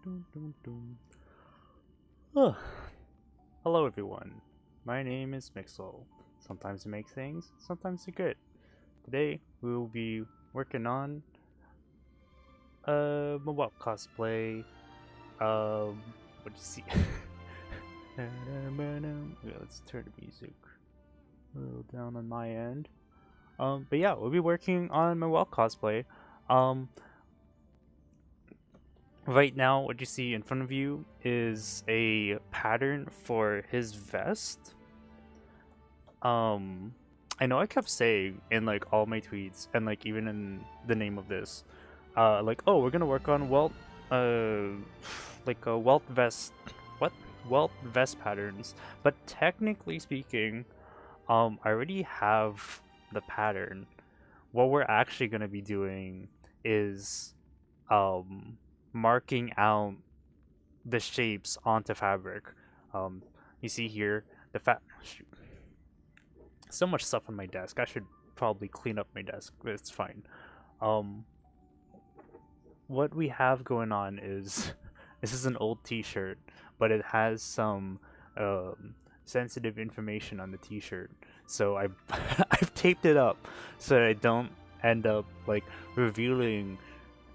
Oh, hello everyone. My name is Mixel. Sometimes I make things, sometimes they're good. Today we will be working on mobile cosplay. What do you see? Yeah, let's turn the music a little down on my end. But yeah, we'll be working on my Welt cosplay. Um, right now, what you see in front of you is a pattern for his vest. Um, I know I kept saying in like all my tweets and like even in the name of this, like, oh, we're gonna work on Welt, like a Welt vest, what? Welt vest patterns. But technically speaking, I already have the pattern. What we're actually gonna be doing is, um, marking out the shapes onto fabric. Um, you see here the so much stuff on my desk. I should probably clean up my desk, but it's fine. Um, what we have going on is this is an old T-shirt, but it has some sensitive information on the T-shirt. So I I've taped it up so I don't end up like revealing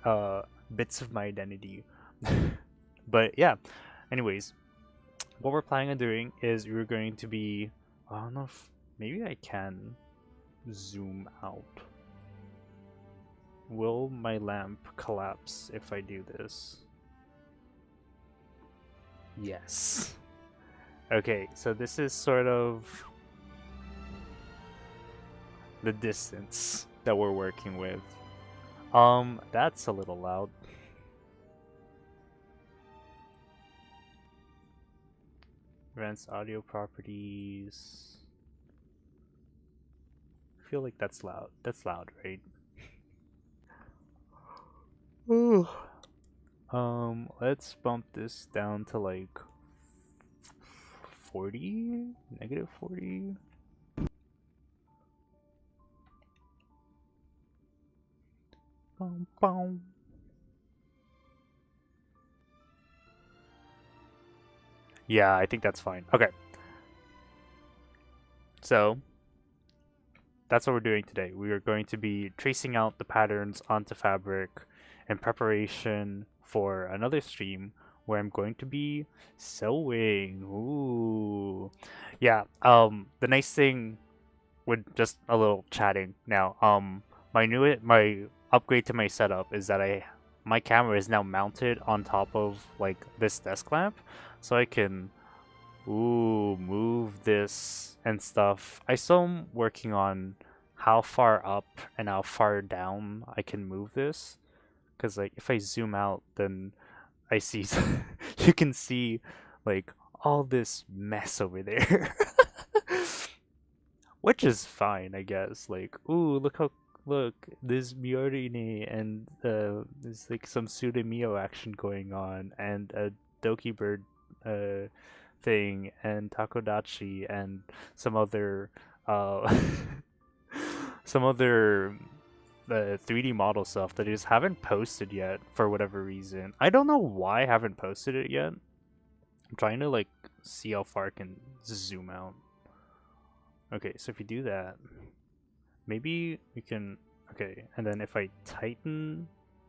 uh, bits of my identity. But yeah, anyways, what we're planning on doing is we're going to be. I don't know if maybe I can zoom out. Will my lamp collapse if I do this? Yes. Okay, so this is sort of the distance that we're working with. That's a little loud. Advanced audio properties. I feel like that's loud. That's loud, right? Ooh. Let's bump this down to like 40, negative 40. Boom, boom. Yeah, I think that's fine. Okay. So, that's what we're doing today. We are going to be tracing out the patterns onto fabric in preparation for another stream where I'm going to be sewing. Ooh. Yeah, the nice thing with just a little chatting now, my upgrade to my setup is that my camera is now mounted on top of like this desk lamp, so I can move this and stuff. I still am working on how far up and how far down I can move this, because like if I zoom out, then I see you can see like all this mess over there. Which is fine, I guess. Like, ooh, look, there's Miorine and there's like some Sudamio action going on and a Doki Bird uh thing and Takodachi and some other uh some other 3D model stuff that I just haven't posted yet for whatever reason. I don't know why I haven't posted it yet. I'm trying to like see how far I can zoom out. Okay, so if you do that, maybe we can. Okay, and then if I tighten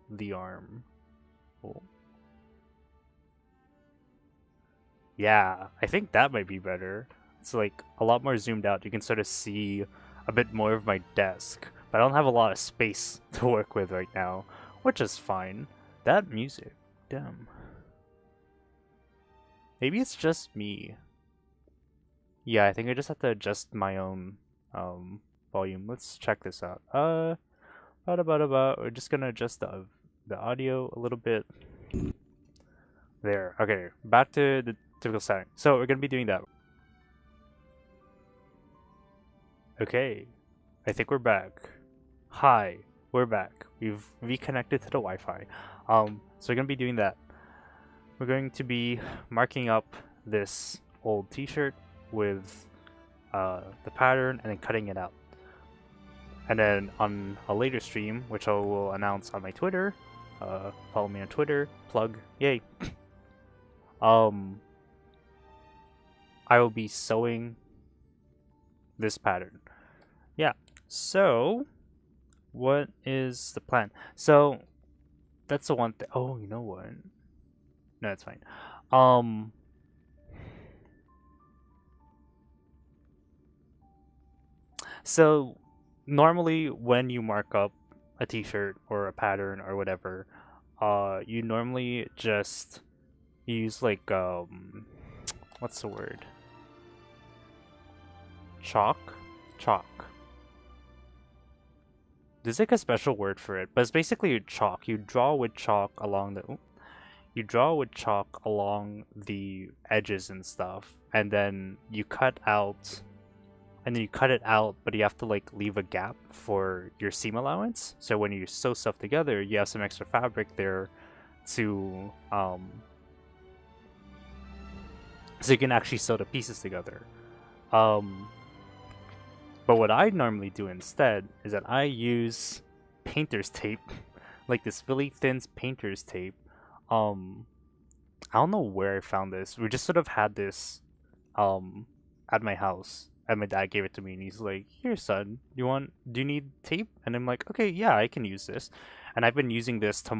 the arm. Oh. Yeah, I think that might be better. It's like a lot more zoomed out. You can sort of see a bit more of my desk, but I don't have a lot of space to work with right now, which is fine. That music, damn. Maybe it's just me. Yeah, I think I just have to adjust my own volume. Let's check this out. We're just gonna adjust the audio a little bit. There. Okay, back to the typical setting. So we're gonna be doing that. Okay, I think we're back. Hi, we're back. We've reconnected to the Wi-Fi. So we're gonna be doing that. We're going to be marking up this old T-shirt with the pattern and then cutting it out. And then on a later stream, which I will announce on my Twitter, Follow me on Twitter. Plug. Yay. um, I will be sewing this pattern. Yeah. So, what is the plan? So, that's the one thing. Oh, you know what? No, it's fine. Um, so normally when you mark up a t-shirt or a pattern or whatever, you normally just use like what's the word? Chalk? Chalk. There's like a special word for it, but it's basically chalk. You draw with chalk along the you draw with chalk along the edges and stuff, and then you cut out it out, but you have to like leave a gap for your seam allowance. So when you sew stuff together, you have some extra fabric there to so you can actually sew the pieces together. But what I normally do instead is that I use painter's tape, like this really thin painter's tape. I don't know where I found this. We just sort of had this at my house, and my dad gave it to me, and he's like, "Here, son, do you need tape?" And I'm like, "Okay, yeah, I can use this." And I've been using this to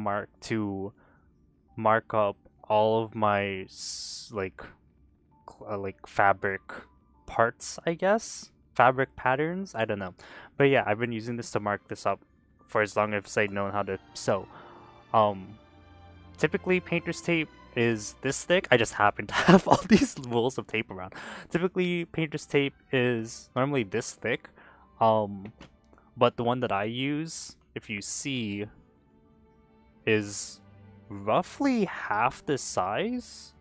mark up all of my like fabric parts, I guess, fabric patterns. I don't know, but yeah, I've been using this to mark this up for as long as I've known how to sew. Typically, painter's tape is this thick. I just happen to have all these rolls of tape around. Typically, painter's tape is normally this thick, but the one that I use, if you see, is roughly half the size.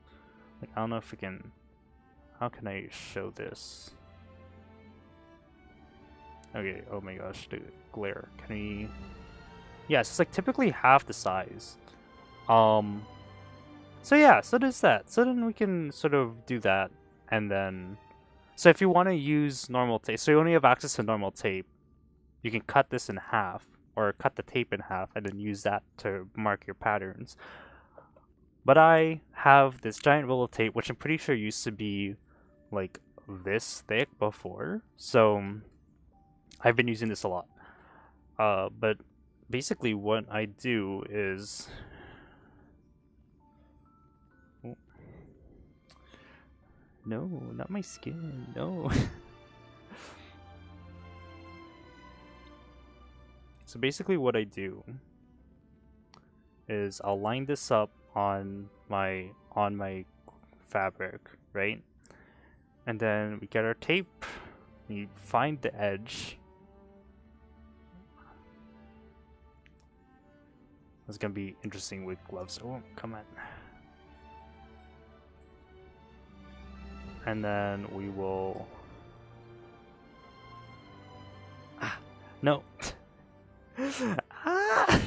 Like, I don't know if we can. How can I show this? Okay. Oh my gosh, the glare. Can we? Yeah, it's like typically half the size. So yeah, so there's that. So then we can sort of do that, and then, so if you want to use normal tape, so you only have access to normal tape, you can cut this in half, or cut the tape in half, and then use that to mark your patterns. But I have this giant roll of tape, which I'm pretty sure used to be like this thick before, so I've been using this a lot. But basically what I do is, no, not my skin, no. So basically what I do is I'll line this up on my fabric, right? And then we get our tape, we find the edge. It's gonna be interesting with gloves. Oh, come on. And then we will... Ah, no. Ah!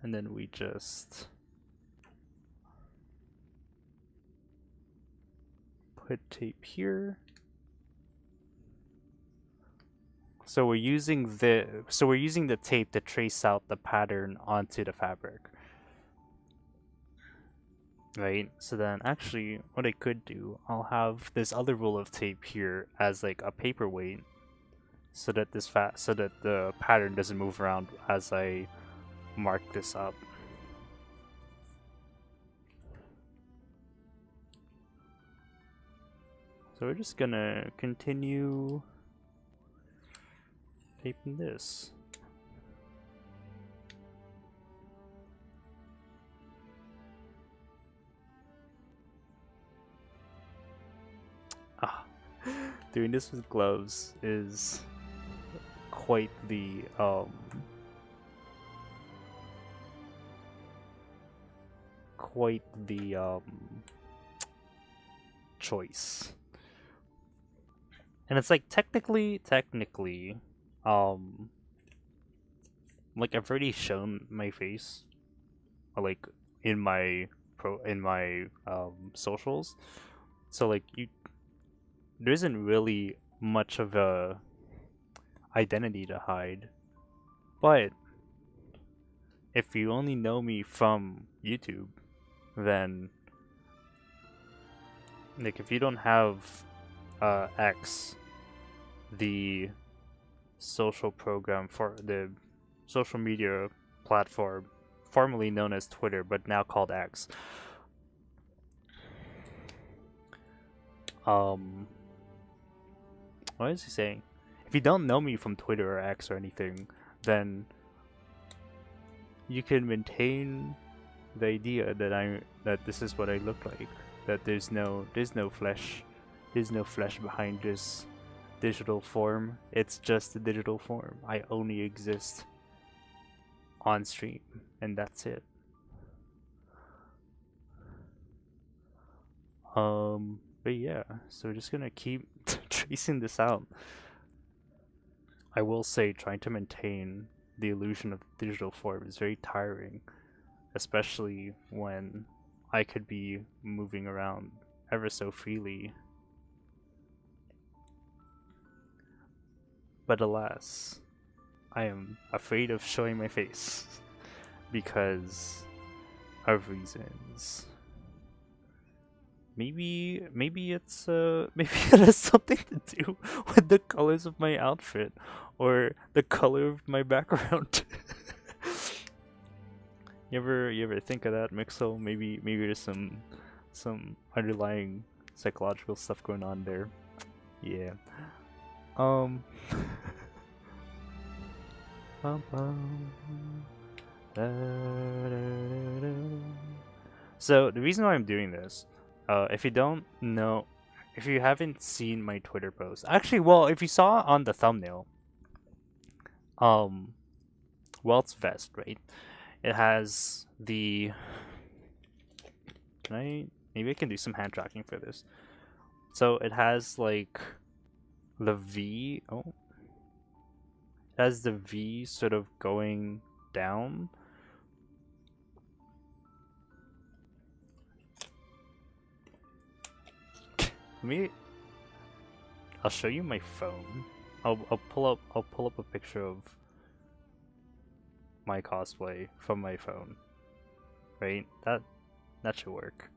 And then we just put tape here. So we're using the tape to trace out the pattern onto the fabric. Right, so then actually what I could do, I'll have this other roll of tape here as like a paperweight, so that the pattern doesn't move around as I mark this up. So we're just gonna continue taping this. Doing this with gloves is quite the choice. And it's like technically like I've already shown my face, like in my socials, so like there isn't really much of a identity to hide. But if you only know me from YouTube, then like if you don't have X, the social program for the social media platform formerly known as Twitter but now called X. What is he saying? If you don't know me from Twitter or X or anything, then you can maintain the idea that this is what I look like. That there's no flesh behind this digital form. It's just a digital form. I only exist on stream, and that's it. But yeah, so we're just gonna keep tracing this out. I will say, trying to maintain the illusion of the digital form is very tiring, especially when I could be moving around ever so freely. But alas, I am afraid of showing my face because of reasons. Maybe it's maybe it has something to do with the colors of my outfit or the color of my background. You ever think of that, Mixel? Maybe there's some underlying psychological stuff going on there. Yeah. Um. So the reason why I'm doing this, if you don't know, if you haven't seen my Twitter post, actually, well, if you saw on the thumbnail, Welt's vest, right? It has the. Maybe I can do some hand tracking for this. So it has like the V. Oh, it has the V sort of going down. I'll show you my phone. I'll pull up a picture of my cosplay from my phone. Right? That should work.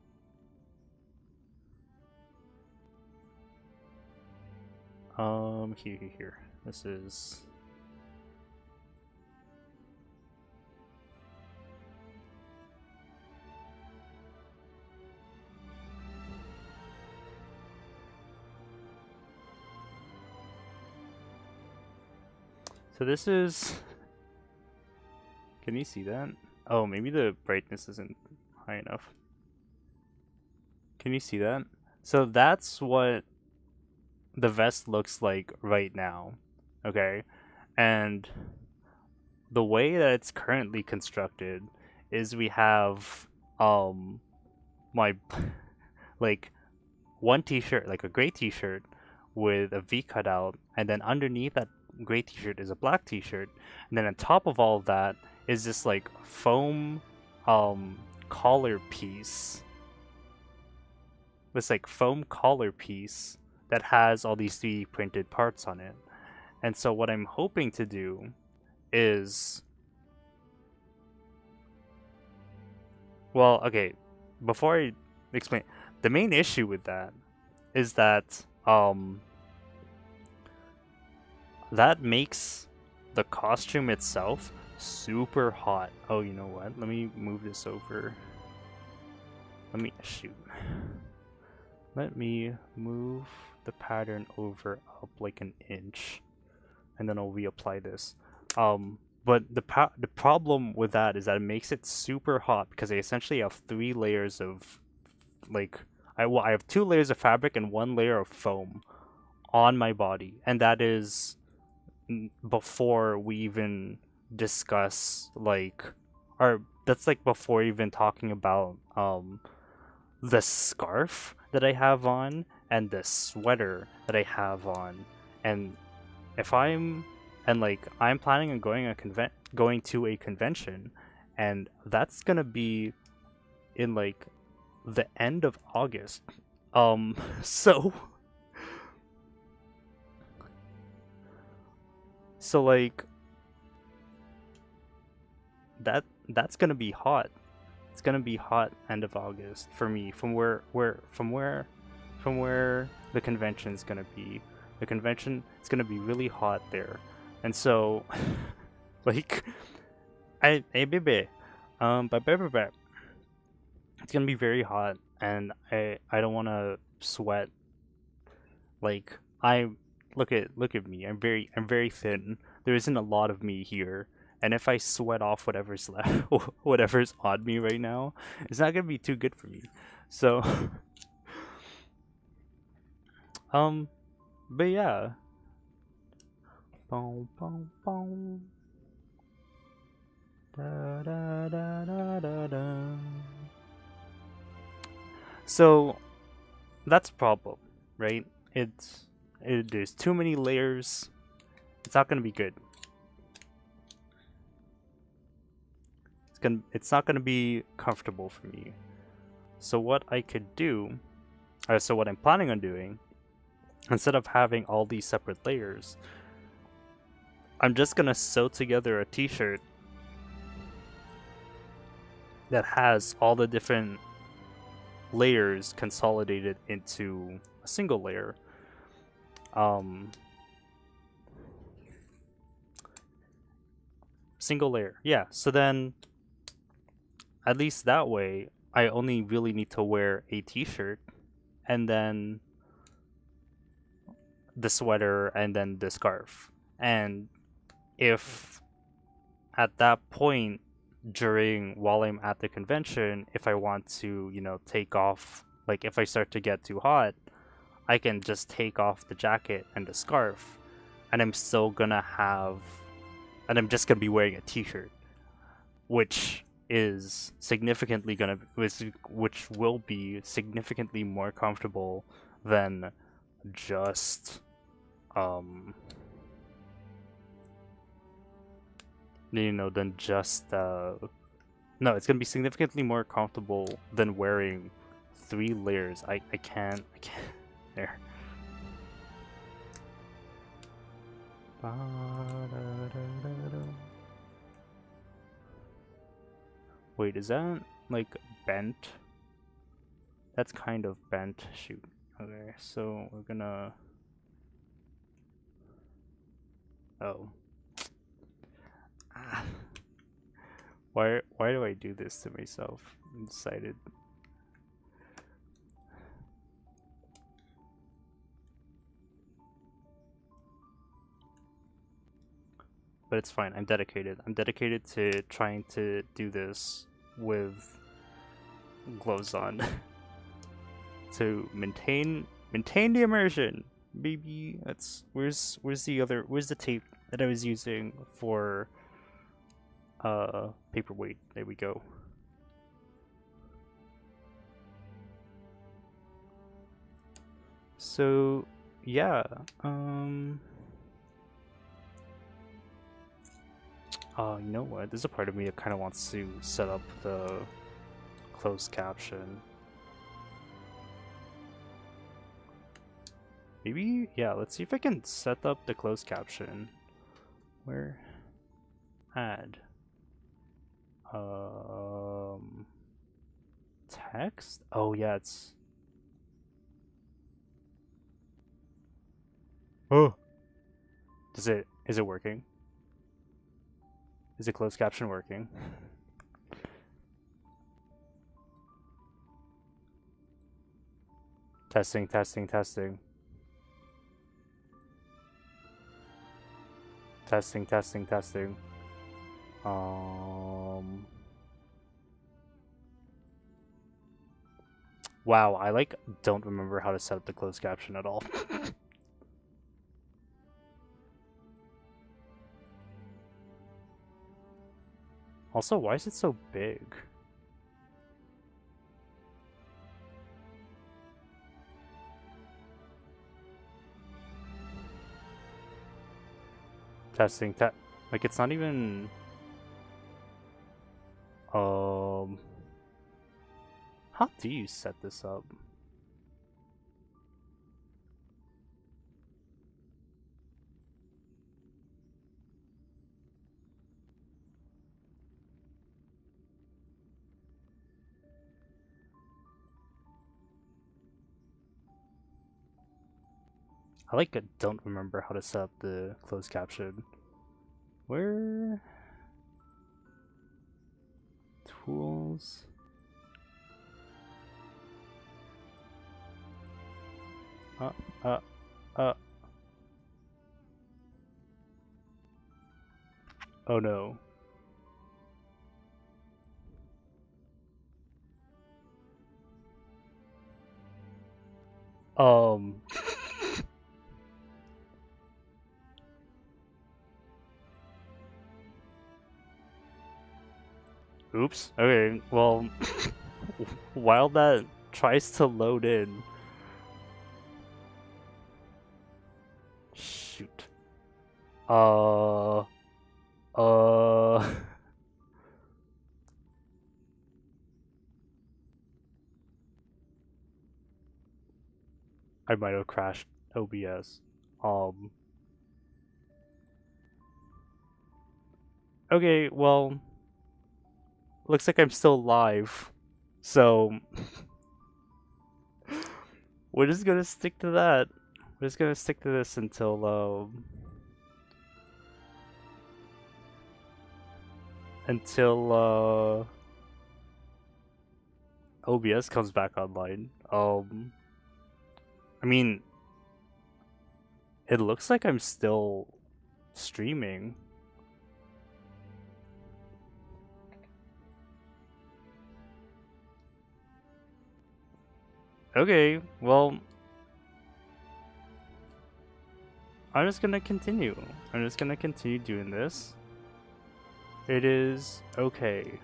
Here. This is. So this is. Can you see that? Oh, maybe the brightness isn't high enough. Can you see that? So that's what the vest looks like right now. Okay? And the way that it's currently constructed is we have my like one t-shirt, like a gray t-shirt with a V cutout, and then underneath that gray t-shirt is a black t-shirt, and then on top of all of that is this like foam collar piece. This like foam collar piece that has all these 3D printed parts on it. And so what I'm hoping to do is, well, okay, before I explain, the main issue with that is that that makes the costume itself super hot. Oh, you know what? Let me move this over. Let me move the pattern over up like an inch, and then I'll reapply this. But the problem with that is that it makes it super hot because I essentially have 3 layers of, like, I have 2 layers of fabric and 1 layer of foam on my body, and that is before we even discuss or that's like before even talking about the scarf that I have on and the sweater that I have on. And I'm planning on going to a convention, and that's gonna be in like the end of August. So So like that's gonna be hot. It's gonna be hot end of August for me from where the convention is gonna be. The convention it's gonna be really hot there, and so like I baby, but it's gonna be very hot, and I don't want to sweat. Like I look at me. I'm very thin. There isn't a lot of me here, and if I sweat off whatever's left, whatever's on me right now, it's not gonna be too good for me. So, um, but yeah. Boom, boom, boom. Da, da, da, da, da, da. So that's a problem, right? There's too many layers. It's not gonna be good. It's not gonna be comfortable for me. So what I could do, so what I'm planning on doing, instead of having all these separate layers, I'm just gonna sew together a t-shirt that has all the different layers consolidated into a single layer. Single layer, yeah. So then, at least that way, I only really need to wear a t-shirt, and then the sweater, and then the scarf. And if at that point while I'm at the convention, if I want to, take off, like if I start to get too hot, I can just take off the jacket and the scarf, and I'm still gonna have, and I'm just gonna be wearing a t-shirt, which is significantly gonna, which will be significantly more comfortable than just, than just, no, it's gonna be significantly more comfortable than wearing 3 layers. I can't, there. Wait, is that like bent? That's kind of bent. Shoot. Okay, so we're gonna. Oh. Ah. Why do I do this to myself? I'm excited. But it's fine. I'm dedicated. I'm dedicated to trying to do this with gloves on to maintain the immersion. Baby, that's where's the tape that I was using for paperweight. There we go. So yeah, you know what? There's a part of me that kind of wants to set up the closed caption. Maybe, yeah, let's see if I can set up the closed caption. Where? Add. Text? Oh yeah, it's... Oh! Is it working? Is the closed caption working? Testing, testing, testing. Testing, testing, testing. Wow, I like don't remember how to set up the closed caption at all. Also, why is it so big? Testing, like it's not even. How do you set this up? don't remember how to set up the closed caption. Where? Tools. Uh, uh, uh. Oh no. Um. Oops. Okay, well, while that tries to load in. Shoot. Uh. I might have crashed OBS. Um. Okay, well, looks like I'm still live. So, we're just gonna stick to that. We're just gonna stick to this until OBS comes back online. I mean, it looks like I'm still streaming. Okay, well, I'm just gonna continue. I'm just gonna continue doing this. It is okay.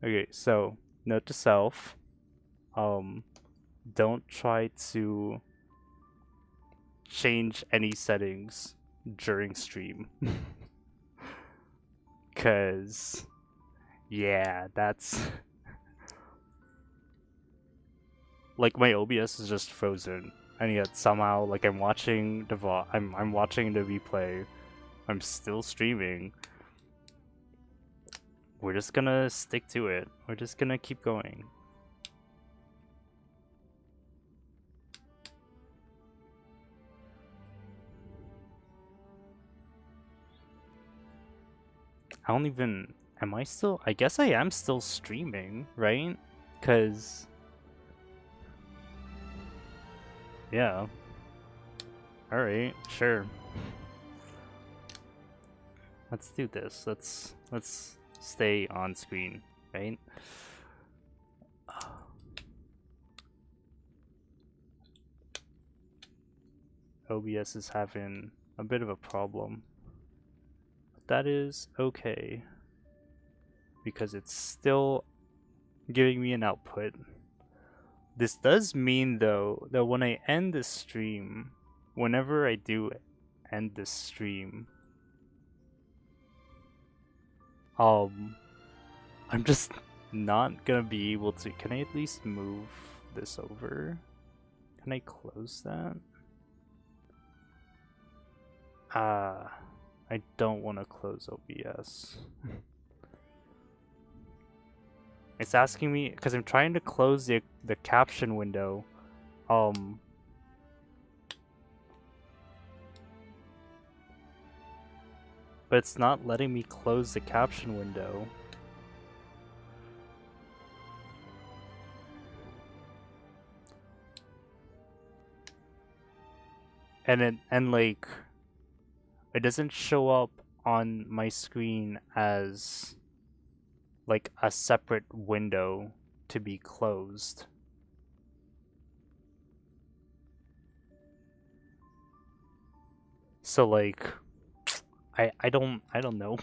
Okay, so note to self, don't try to change any settings during stream. Cause yeah, that's like my OBS is just frozen. And yet somehow like I'm watching the I'm watching the replay. I'm still streaming. We're just gonna stick to it. We're just gonna keep going. I don't even... Am I still... I guess I am still streaming, right? Because... Yeah. Alright, sure. Let's do this. Let's stay on screen, right? OBS is having a bit of a problem. But that is okay. Because it's still giving me an output. This does mean, though, that when I end the stream, whenever I do end the stream, I'm just not gonna be able to... Can I at least move this over? Can I close that? I don't want to close OBS. It's asking me, because I'm trying to close the caption window. But it's not letting me close the caption window. And like, it doesn't show up on my screen as like a separate window to be closed. So like, I don't know.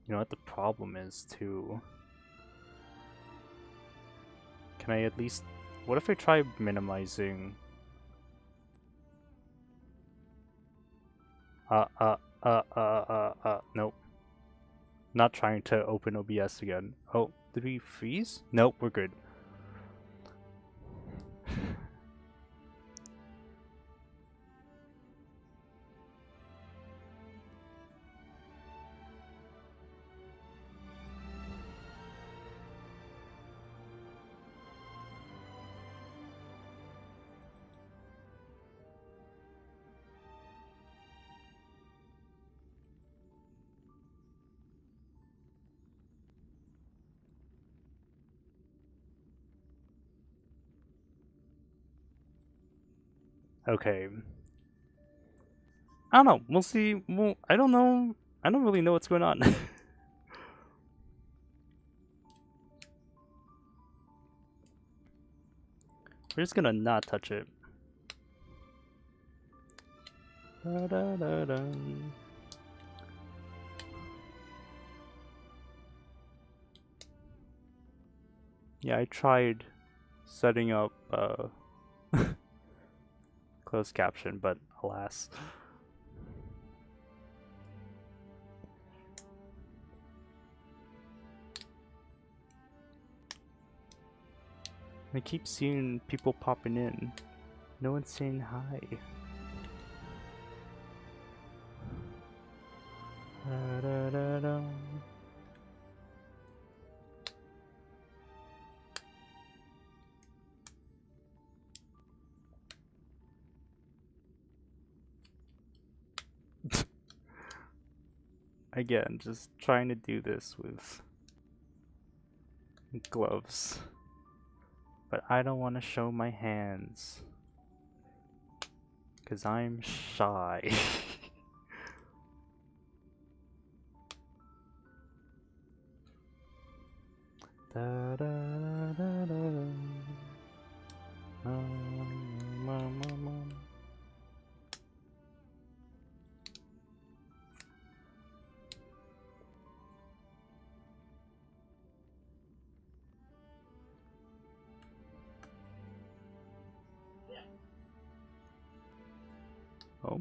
You know what the problem is too? Can I at least... What if I try minimizing... Nope. Not trying to open OBS again. Oh, did we freeze? Nope, we're good. Okay. I don't know. We'll see. Well, I don't know. I don't really know what's going on. We're just gonna not touch it. Da, da, da, da. Yeah, I tried setting up closed caption, but alas. I keep seeing people popping in. No one's saying hi. Da, da, da, da. Again, just trying to do this with gloves. But I don't want to show my hands. Because I'm shy. Da, da, da, da, da. Oh.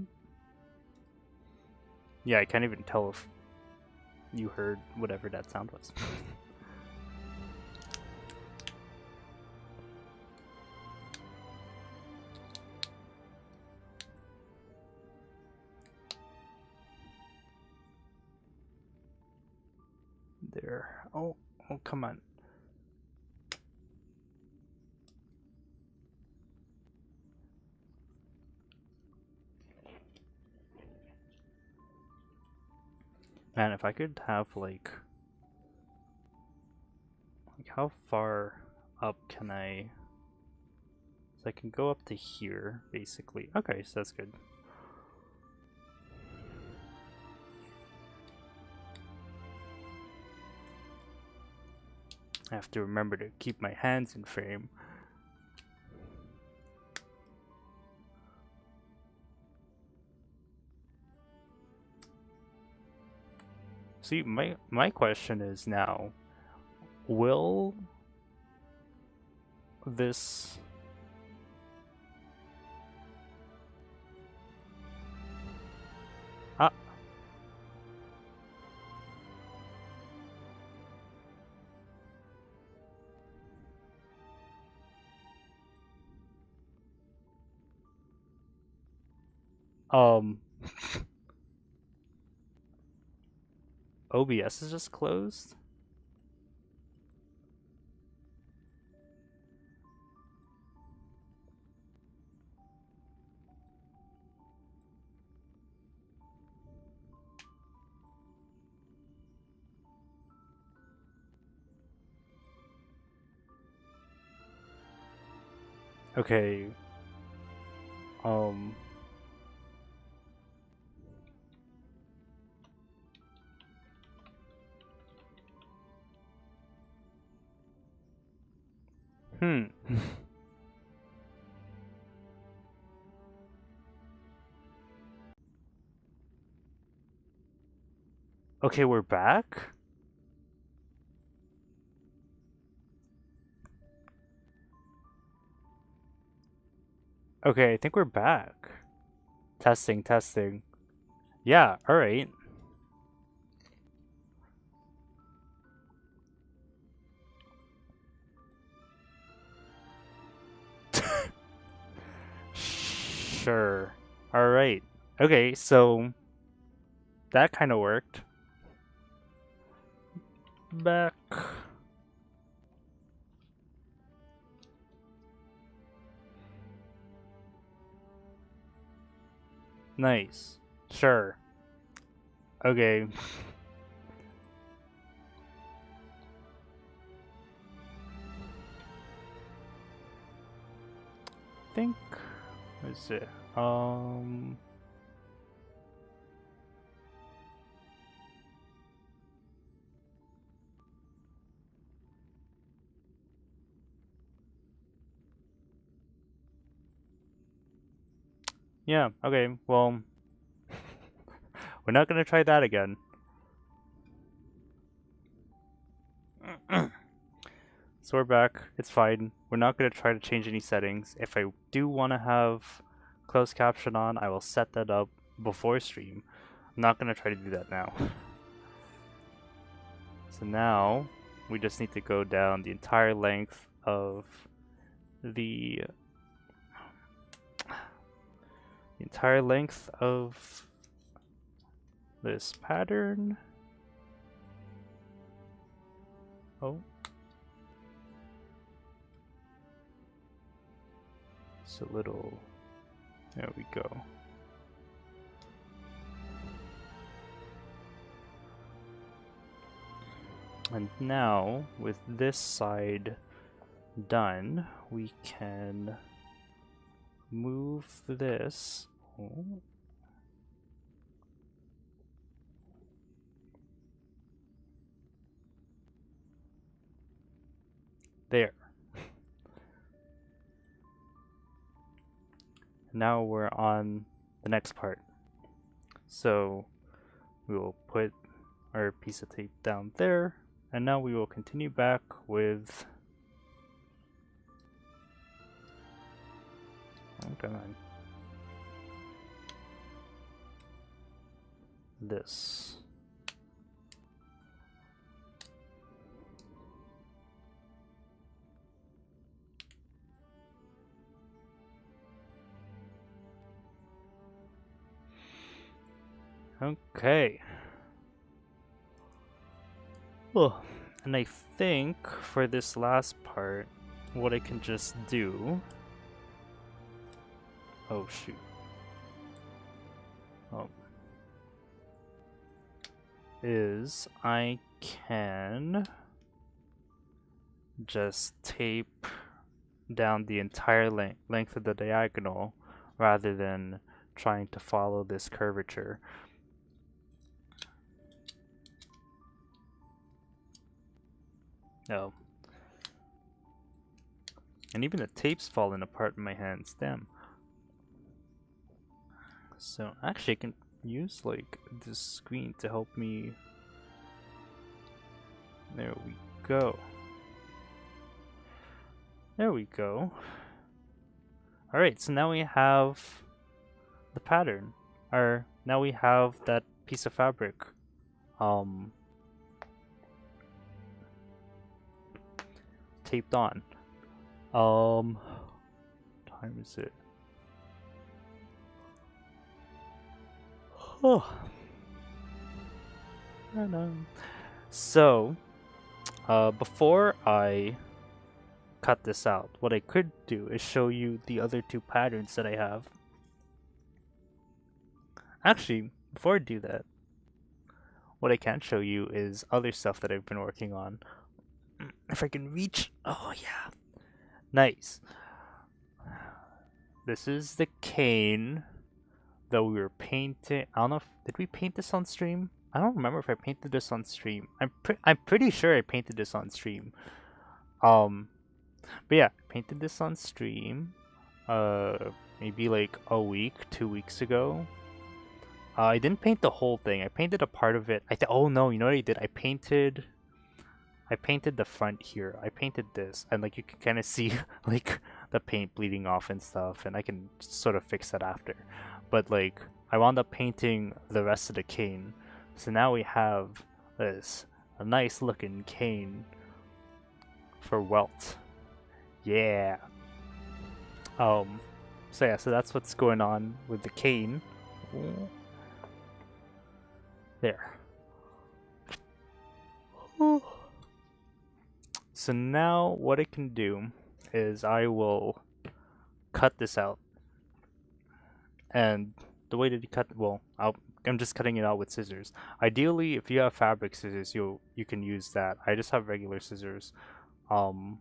Yeah, I can't even tell if you heard whatever that sound was. There. Oh, come on. Man, if I could have like how far up can I? So I can go up to here, basically. Okay, so that's good. I have to remember to keep my hands in frame. See, my question is now, will this ah OBS is just closed? Okay. Um Hmm. Okay, we're back? Okay, I think we're back. Testing, testing. Yeah, alright. Sure. Alright. Okay, so that kind of worked. Back. Nice. Sure. Okay. Think What is it? Yeah, okay, well, we're not gonna try that again. So we're back. It's fine. We're not going to try to change any settings. If I do want to have closed caption on, I will set that up before stream. I'm not going to try to do that now. So now we just need to go down the entire length of the entire length of this pattern. Oh. It's a little, there we go. And now, with this side done, we can move this. Oh. There. Now we're on the next part. So we will put our piece of tape down there, and now we will continue back with. Oh, come on. This. Okay. Oh, and I think for this last part, what I can just do. Oh shoot. Oh. Is I can just tape down the entire length of the diagonal rather than trying to follow this curvature. No. And even the tape's falling apart in my hands, damn. So actually I can use like this screen to help me. There we go. There we go. Alright, so now we have the pattern. Or now we have that piece of fabric. Taped on. What time is it? Oh. So, before I cut this out, what I could do is show you the other two patterns that I have. Actually, before I do that, what I can show you is other stuff that I've been working on. If I can reach, oh yeah, nice. This is the cane that we were painting. I don't know if, did we paint this on stream? I don't remember if I painted this on stream. I'm pretty sure I painted this on stream. But yeah, I painted this on stream. Maybe like a week, 2 weeks ago. I didn't paint the whole thing. I painted a part of it. Oh no, you know what I did? I painted the front here. I painted this, and like you can kind of see like the paint bleeding off and stuff, and I can sort of fix that after. But like I wound up painting the rest of the cane, so now we have this a nice looking cane for Welt. Yeah. So yeah, so that's what's going on with the cane. There. So now what I can do is I will cut this out. And the way that you cut, well, I'm just cutting it out with scissors. Ideally, if you have fabric scissors, you can use that. I just have regular scissors. And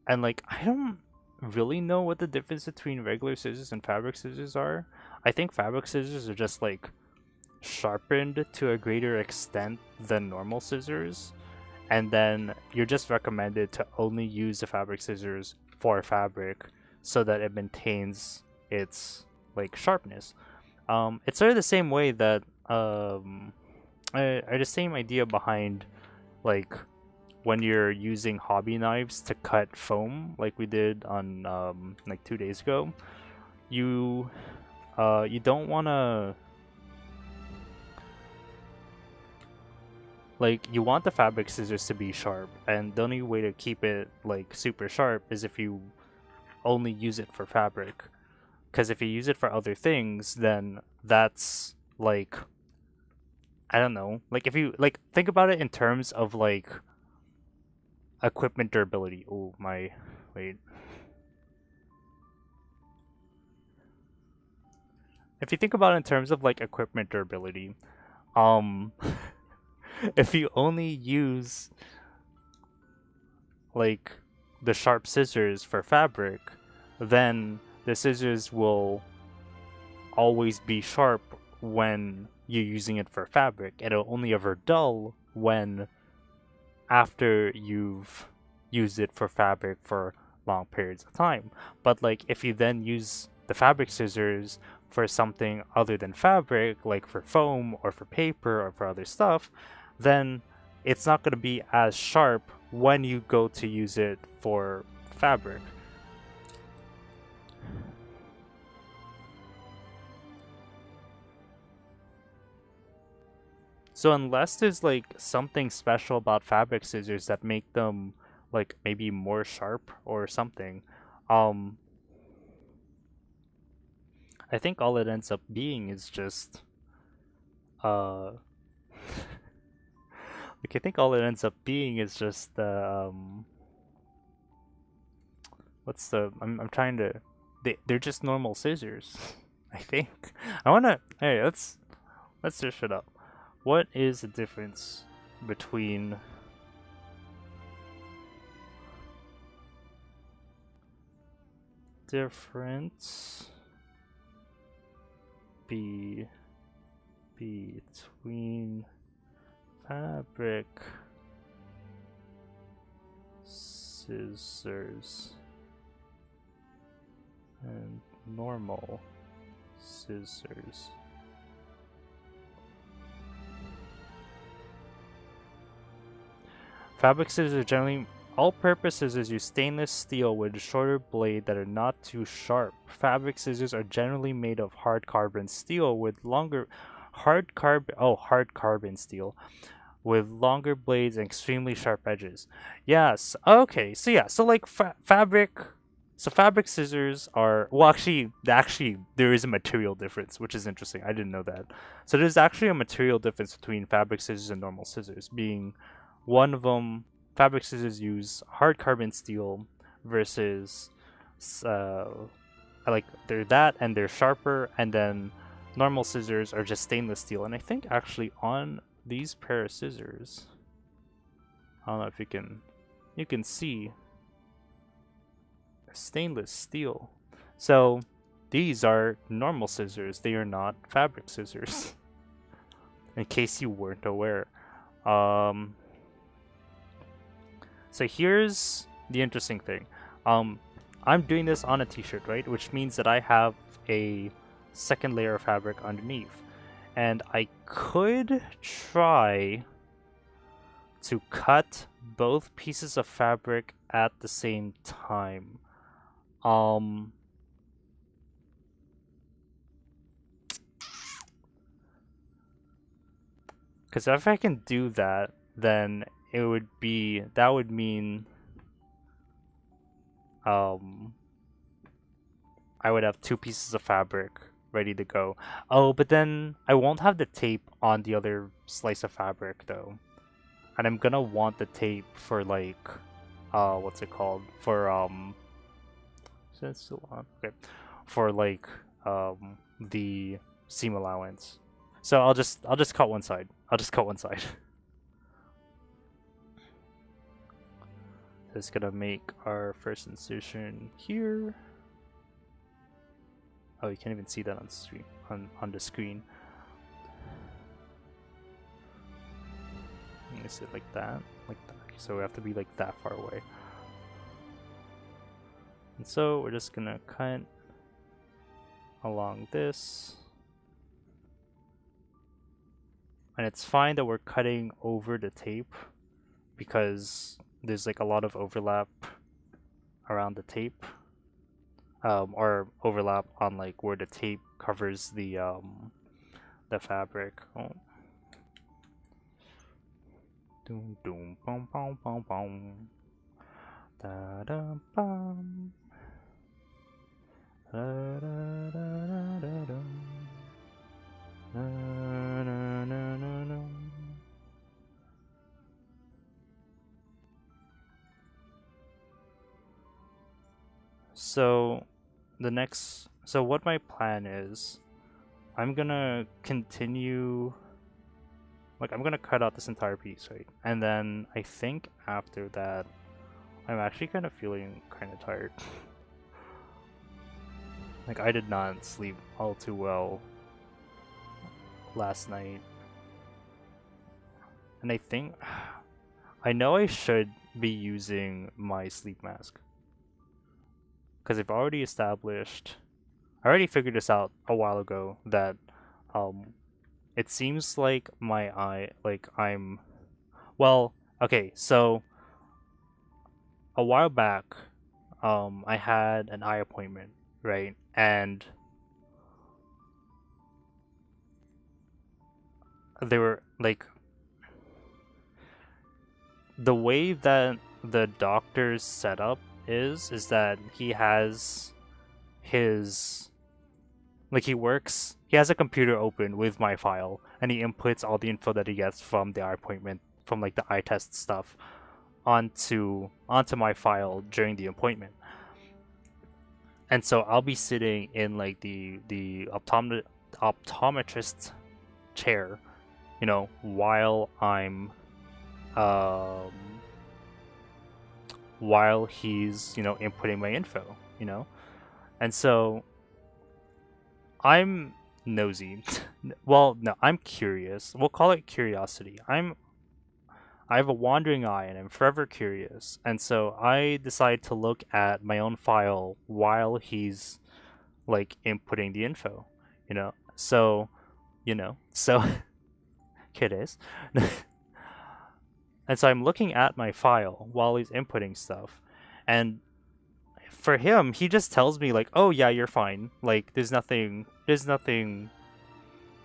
like I don't really know what the difference between regular scissors and fabric scissors are. I think fabric scissors are just like sharpened to a greater extent than normal scissors, and then you're just recommended to only use the fabric scissors for fabric so that it maintains its like sharpness. It's sort of the same way that the same idea behind like when you're using hobby knives to cut foam, like we did on like 2 days ago. You don't want to like you want the fabric scissors to be sharp, and the only way to keep it like super sharp is if you only use it for fabric. Because if you use it for other things, then that's like I don't know. Like if you like think about it in terms of like equipment durability. Oh my, wait. If you think about it in terms of like equipment durability, um, if you only use like the sharp scissors for fabric, then the scissors will always be sharp when you're using it for fabric. It'll only ever dull when after you've used it for fabric for long periods of time. But like if you then use the fabric scissors for something other than fabric, like for foam or for paper or for other stuff, then it's not going to be as sharp when you go to use it for fabric. So unless there's like something special about fabric scissors that make them like maybe more sharp or something, um I think all it ends up being is just like I think all it ends up being is just what's the I'm trying to they're just normal scissors. I think. I wanna hey, let's search it up. What is the difference between difference between fabric scissors and normal scissors? Fabric scissors are generally all-purpose scissors use stainless steel with a shorter blade that are not too sharp. Fabric scissors are generally made of hard carbon steel with longer hard carbon steel with longer blades and extremely sharp edges. Yes. Okay. So yeah. So like fabric. So fabric scissors are well. Actually, there is a material difference, which is interesting. I didn't know that. So there's actually a material difference between fabric scissors and normal scissors, being one of them, fabric scissors use hard carbon steel versus uh, like they're that and they're sharper, and then normal scissors are just stainless steel. And I think actually on these pair of scissors, I don't know if you can see stainless steel. So these are normal scissors. They are not fabric scissors. In case you weren't aware. So here's the interesting thing. I'm doing this on a t-shirt, right? Which means that I have a second layer of fabric underneath. And I could try to cut both pieces of fabric at the same time. Because if I can do that, then that would mean I would have two pieces of fabric ready to go. Oh, but then I won't have the tape on the other slice of fabric though. And I'm gonna want the tape for like what's it called? For is that still on? Okay. For like the seam allowance. So I'll just cut one side. I'll just cut one side. is gonna make our first incision here. Oh, you can't even see that on stream on the screen. Is it like that? Like that. So we have to be like that far away. And so we're just gonna cut along this. And it's fine that we're cutting over the tape because there's like a lot of overlap around the tape. Or overlap on like where the tape covers the fabric. Oh. Doom doom bum bum bum bum. Da da bum. Da da da da da da. Na na na na na. So what my plan is, I'm gonna continue, like I'm gonna cut out this entire piece, right? And then I think after that, I'm actually kind of feeling kind of tired. Like I did not sleep all too well last night. And I think, I know I should be using my sleep mask. Because I've already established, I already figured this out a while ago that it seems like my eye, like well, okay, so a while back, I had an eye appointment, right? And they were like, the way that the doctor's setup is that he has his, like he has a computer open with my file and he inputs all the info that he gets from the eye appointment, from like the eye test stuff onto my file during the appointment. And so I'll be sitting in like the optometrist chair, you know, while while he's, you know, inputting my info, you know? And so I'm nosy. Well, no, I'm curious. We'll call it curiosity. I have a wandering eye and I'm forever curious. And so I decide to look at my own file while he's like inputting the info, you know? So, kiddies. And so I'm looking at my file while he's inputting stuff. And for him, he just tells me like, "Oh yeah, you're fine. Like there's nothing,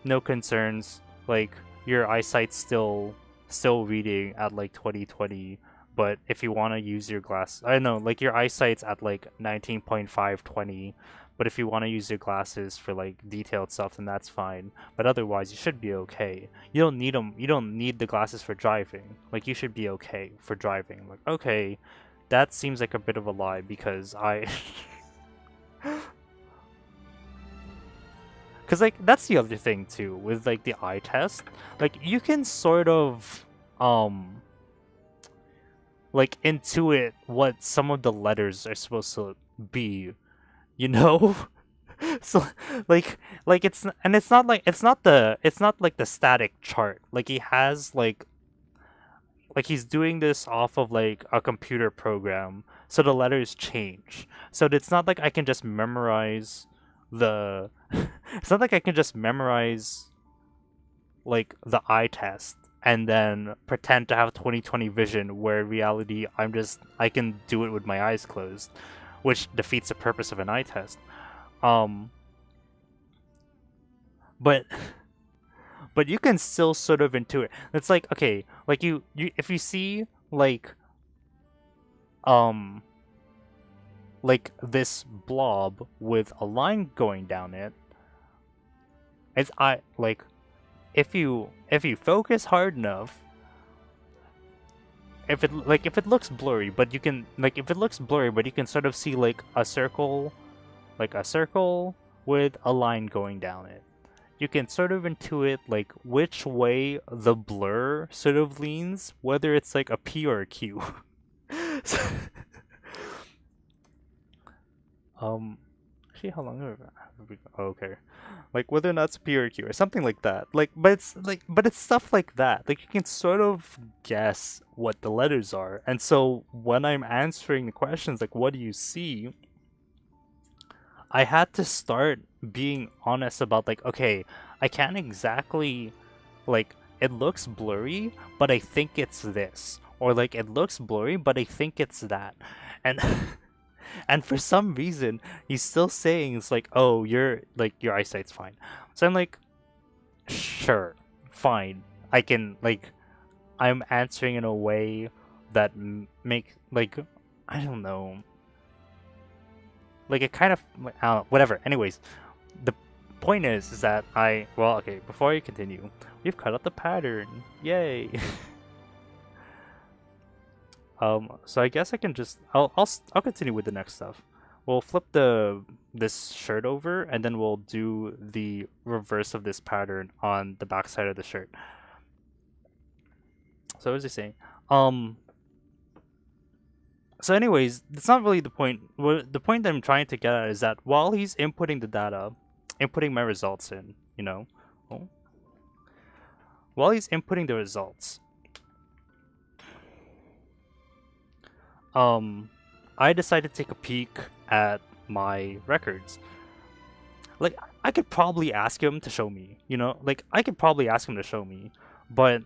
no concerns. Like your eyesight's still reading at like 20/20, but if you want to use your glass, I don't know, like your eyesight's at like 19.5/20, but if you want to use your glasses for like detailed stuff, then that's fine. But otherwise, you should be okay. You don't need them. You don't need the glasses for driving. Like you should be okay for driving." I'm like, okay, that seems like a bit of a lie because because like that's the other thing too with like the eye test. Like you can sort of like intuit what some of the letters are supposed to be, you know? So it's, and it's not like it's not like the static chart. Like he has like he's doing this off of like a computer program, so the letters change. So it's not like I can just memorize the it's not like I can just memorize like the eye test and then pretend to have 20/20 vision, where in reality I can do it with my eyes closed, which defeats the purpose of an eye test. But you can still sort of intuit. It's like, okay, like you if you see like this blob with a line going down it, it's like if you focus hard enough, if it looks blurry, but you can sort of see like a circle with a line going down it. You can sort of intuit like which way the blur sort of leans, whether it's like a P or a Q. um, actually, how long have we? Oh, okay, like whether or not it's P or Q or something like that. But it's stuff like that. Like you can sort of guess what the letters are, and so when I'm answering the questions, like what do you see? I had to start being honest about like, okay, I can't exactly like it looks blurry, but I think it's this. Or like it looks blurry, but I think it's that. And and for some reason, he's still saying it's like, "Oh, your eyesight's fine." So I'm like, "Sure. Fine. I can like I'm answering in a way that make like I don't know. Like it kind of whatever. Anyways, the point is that okay, before I continue, we've cut out the pattern. Yay. So I guess I can just I'll continue with the next stuff. We'll flip this shirt over and then we'll do the reverse of this pattern on the back side of the shirt. So what was I saying? Um so anyways, that's not really the point. The point that I'm trying to get at is that while he's inputting the data, inputting my results in, oh, while he's inputting the results, I decided to take a peek at my records. Like, I could probably ask him to show me, Like, I could probably ask him to show me, but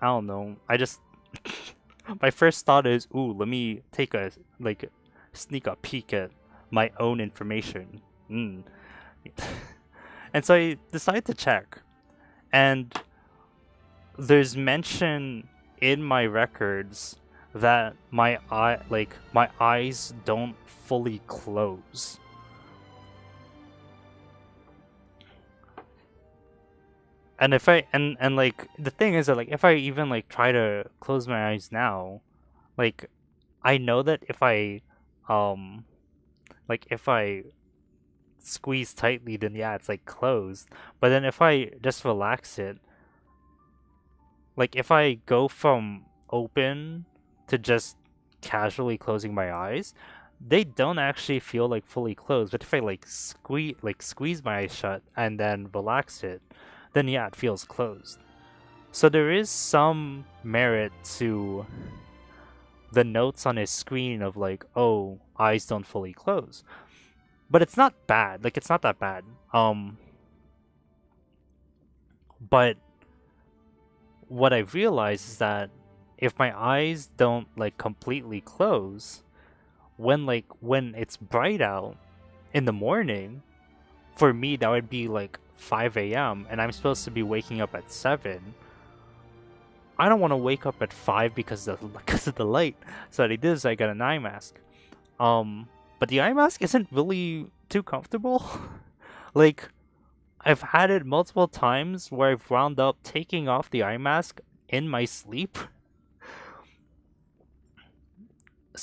I don't know. I just. My first thought is, ooh, let me take sneak a peek at my own information. Mm. And so I decided to check. And there's mention in my records that my eyes don't fully close. And if I and like the thing is that like if I even like try to close my eyes now, like I know that if I squeeze tightly, then yeah, it's like closed. But then if I just relax it, like if I go from open to just casually closing my eyes, they don't actually feel like fully closed. But if I squeeze my eyes shut and then relax it, then yeah, it feels closed. So there is some merit to the notes on his screen of like, oh, eyes don't fully close. But it's not bad. Like it's not that bad. But what I realized is that if my eyes don't like completely close, when it's bright out in the morning, for me that would be like 5 a.m. and I'm supposed to be waking up at 7. I don't want to wake up at 5 because of the light. So what I did is I got an eye mask. But the eye mask isn't really too comfortable. Like I've had it multiple times where I've wound up taking off the eye mask in my sleep.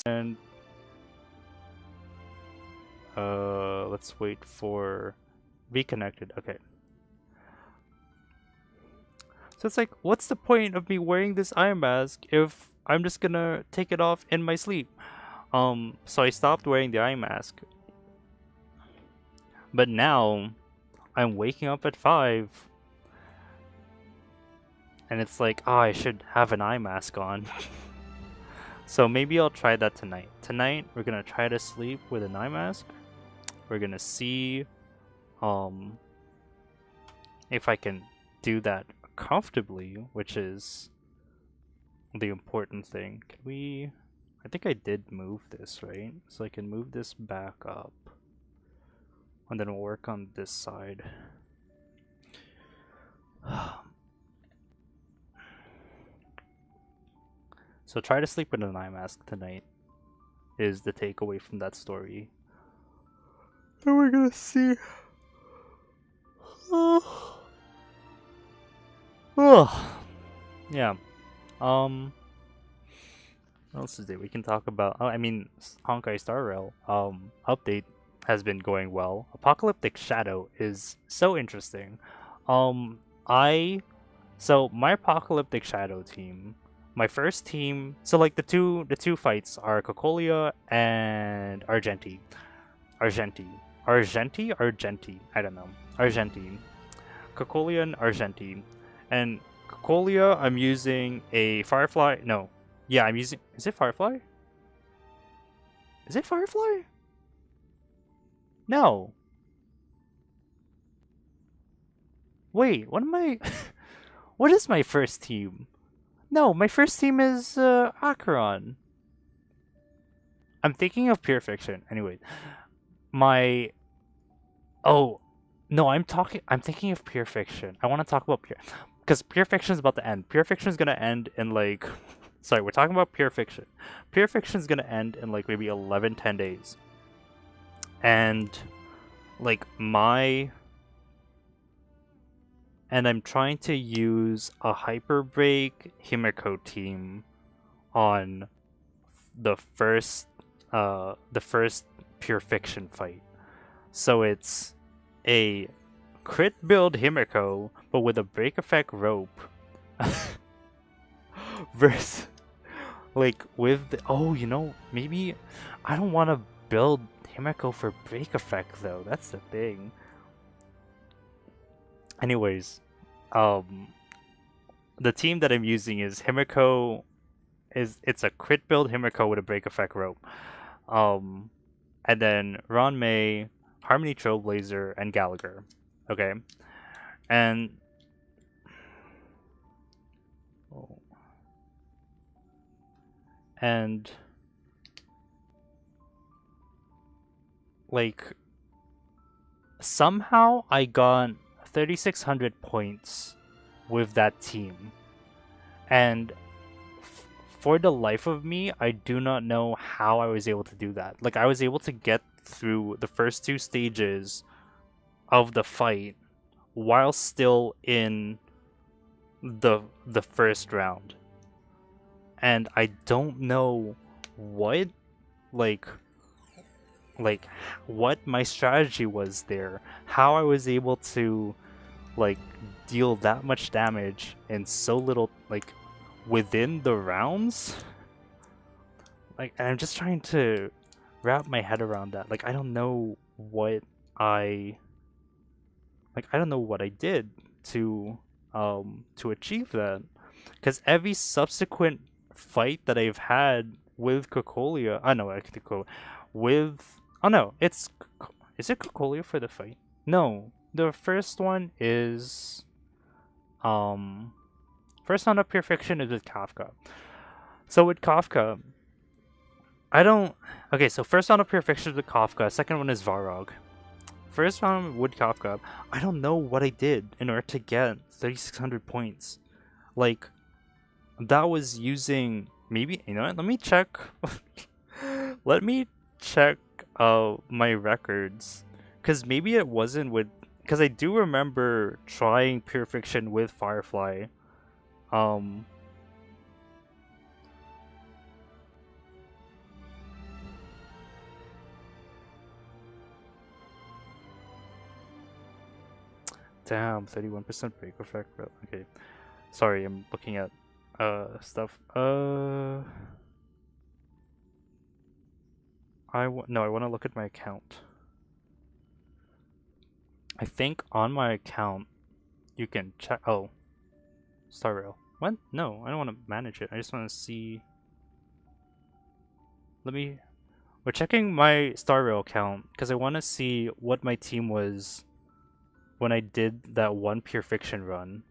And let's wait for reconnected. Okay. So it's like, what's the point of me wearing this eye mask if I'm just gonna take it off in my sleep? So I stopped wearing the eye mask. But now I'm waking up at 5. And it's like, oh, I should have an eye mask on. So maybe I'll try that tonight. Tonight, we're gonna try to sleep with an eye mask. We're gonna see if I can do that comfortably, which is the important thing. Can we... I think I did move this, right? So I can move this back up. And then we'll work on this side. So try to sleep with an eye mask tonight is the takeaway from that story. And we're gonna see. Yeah. What else is there? We can talk about. Oh, I mean, Honkai Star Rail update has been going well. Apocalyptic Shadow is so interesting. My Apocalyptic Shadow team my first team. So like the two fights are Cocolia and Argenti. I don't know. Argenti. Cocolia and Argenti. And Cocolia, I'm using a Firefly. No. Yeah, I'm using. Is it Firefly? Is it Firefly? No. Wait, what am I? What is my first team? No, my first team is Acheron. I'm thinking of Pure Fiction. Anyway, my oh no, I'm thinking of Pure Fiction. I want to talk about Pure because Pure Fiction is about to end. Pure Fiction is gonna end in like sorry, we're talking about Pure Fiction. Pure Fiction is gonna end in like maybe 11, 10 days. And like I'm trying to use a Hyper Break Himiko team on the first Pure Fiction fight. So it's a crit build Himiko, but with a break effect rope. Versus like with maybe I don't want to build Himiko for break effect though. That's the thing. Anyways, the team that I'm using is Himiko. It's a crit build Himiko with a break effect rope. And then Ron May, Harmony Trailblazer, and Gallagher. Okay, and and like somehow I got 3,600 points with that team, and for the life of me, I do not know how I was able to do that. Like I was able to get through the first two stages of the fight while still in the first round. And I don't know what like what my strategy was there. How I was able to like deal that much damage in so little like within the rounds. Like I'm just trying to wrap my head around that. Like I don't know what I don't know what I did to achieve that. Cuz every subsequent fight that I've had with Cocolia, I know I can go with oh no, is it Cocolia for the fight? No. The first one is first round of Pure Fiction is with Kafka. So with Kafka, I don't okay, so first round of Pure Fiction is with Kafka, second one is Varog. First round with Kafka, I don't know what I did in order to get 3,600 points. Like, that was using maybe let me check. Let me check my records, because maybe it wasn't with because I do remember trying Pure Fiction with Firefly. Damn, 31% break effect. Okay, sorry, I'm looking at stuff. I want to look at my account. I think on my account you can check. Oh, Star Rail. What? No, I don't want to manage it. I just want to see. We're checking my Star Rail account because I want to see what my team was when I did that one Pure Fiction run.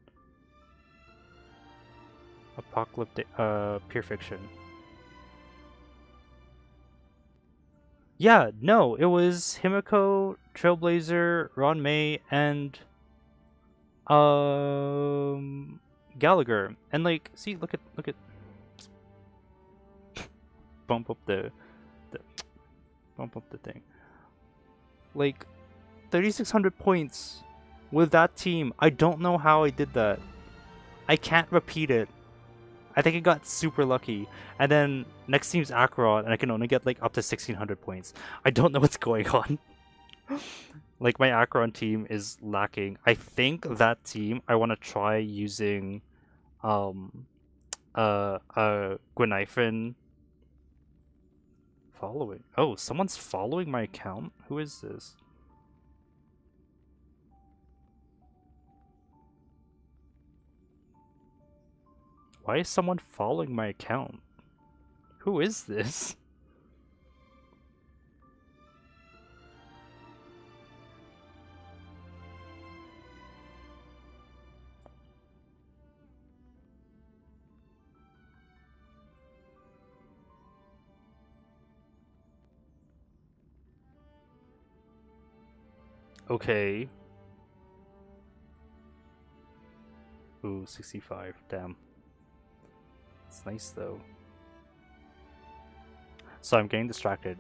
Apocalyptic, Pure Fiction. Yeah, no, it was Himiko, Trailblazer, Ron May, and Gallagher. And like, see, look at bump up the thing. Like 3,600 points with that team. I don't know how I did that. I can't repeat it. I think I got super lucky. And then next team's Acheron, and I can only get like up to 1,600 points. I don't know what's going on. Like my Acheron team is lacking. I think that team I want to try using Gwenifrin following. Oh, someone's following my account? Who is this? Why is someone following my account? Who is this? Okay. Ooh, 65. Damn. It's nice though. So I'm getting distracted.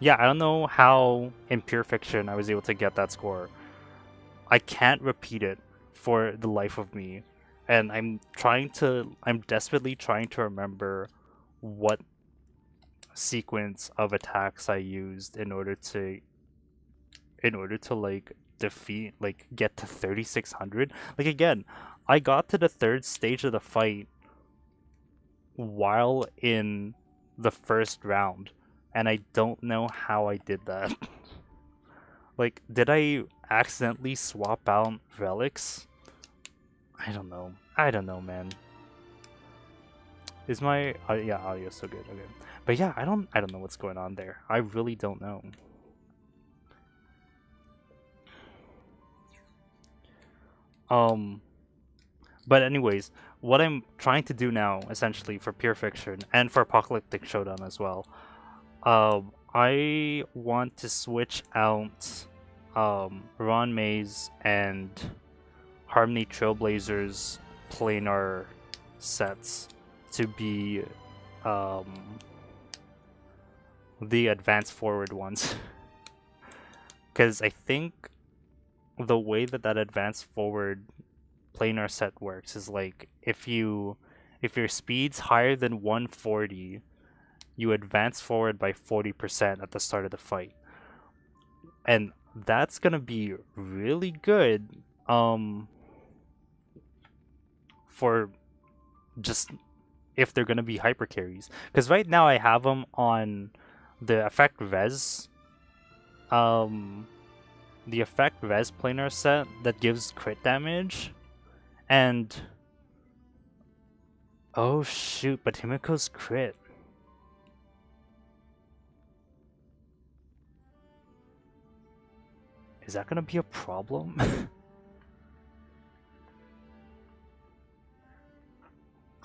Yeah, I don't know how in Pure Fiction I was able to get that score. I can't repeat it for the life of me. And I'm desperately trying to remember what sequence of attacks I used in order to like defeat like get to 3600. Like again, I got to the third stage of the fight while in the first round, and I don't know how I did that. Like, did I accidentally swap out relics? I don't know. I don't know, man. Is my yeah, audio so good? Okay, but yeah, I don't know what's going on there. I really don't know. Um, but anyways, what I'm trying to do now, essentially for Pure Fiction and for Apocalyptic Showdown as well, I want to switch out Ron Mays and Harmony Trailblazers planar sets to be um, the advanced forward ones. Because I think the way that advanced forward planar set works is like if your speed's higher than 140, you advance forward by 40% at the start of the fight. And that's gonna be really good for just if they're gonna be hyper carries. Because right now I have them on the effect res the effect res planar set that gives crit damage, and oh shoot, but Himiko's crit. Is that gonna be a problem?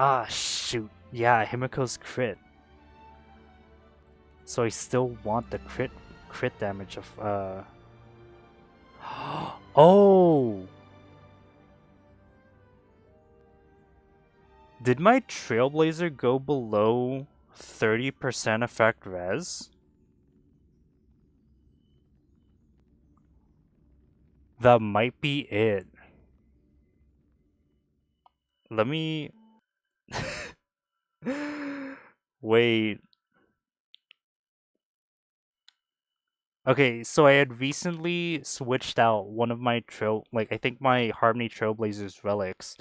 Ah shoot. Yeah, Himiko's crit. So I still want the crit damage of Oh! Did my Trailblazer go below 30% effect res? That might be it. Let me... Wait. Okay, so I had recently switched out one of my I think my Harmony Trailblazers relics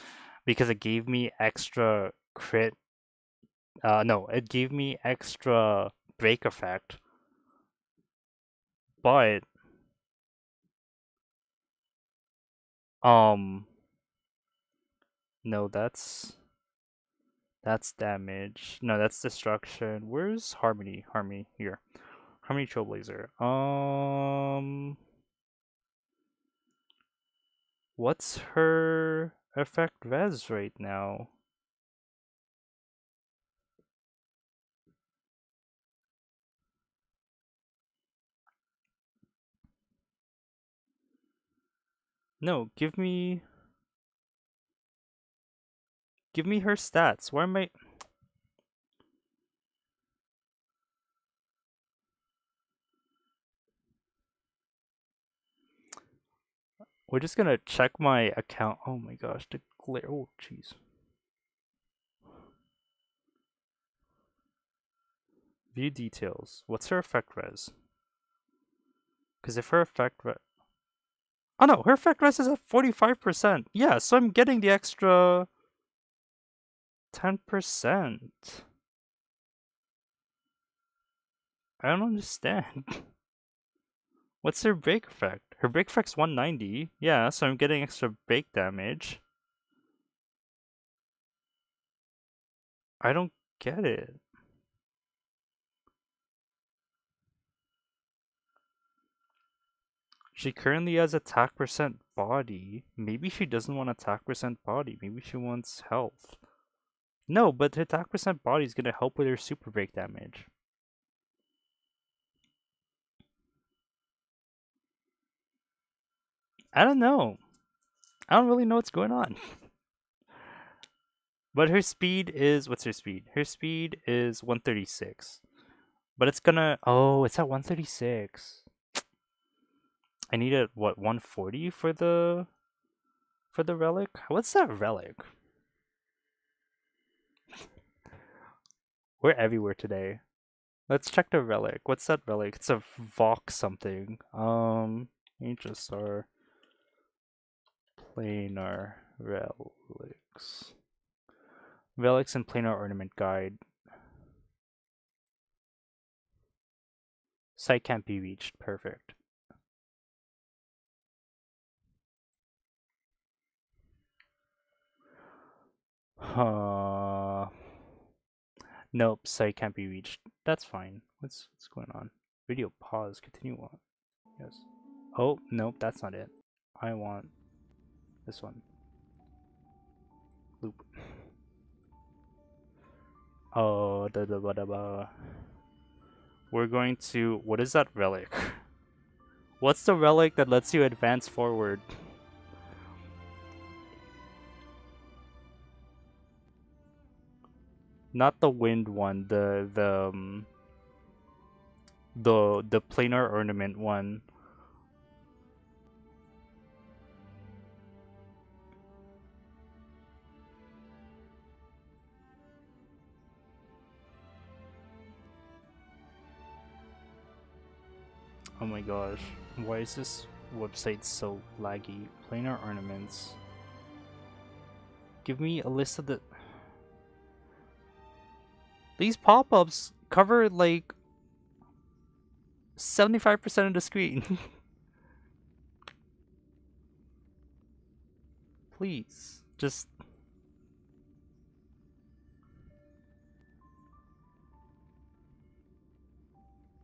because it gave me extra crit. No, it gave me extra break effect. But um no, that's damage. No, that's destruction. Where's Harmony? Harmony here. Harmony Trailblazer. What's her effect res right now? No, give me her stats. Where am I? We're just gonna check my account. Oh my gosh, the glare. Oh jeez. View details. What's her effect res? Because if her effect res. Oh no, her effect res is at 45%. Yeah, so I'm getting the extra. 10%. I don't understand. What's her break effect? Her break effect's 190. Yeah, so I'm getting extra break damage. I don't get it. She currently has attack percent body. Maybe she doesn't want attack percent body. Maybe she wants health. No, but her attack percent body is gonna help with her super break damage. I don't know. I don't really know what's going on. But her speed is, what's her speed? Her speed is 136. But it's gonna, oh, it's at 136. I needed what, 140 for the relic? What's that relic? We're everywhere today. Let's check the relic. What's that relic? It's a Vox something. HSR planar relics. Relics and planar ornament guide. Site can't be reached. Perfect. Nope, site can't be reached. That's fine. What's going on? Video pause. Continue on. Yes. Oh, nope, that's not it. I want this one. Loop. Oh, we're going to. What is that relic? What's the relic that lets you advance forward? Not the wind one. The planar ornament one. Oh my gosh. Why is this website so laggy? Planar ornaments. Give me a list of the... These pop-ups cover like 75% of the screen. Please, just...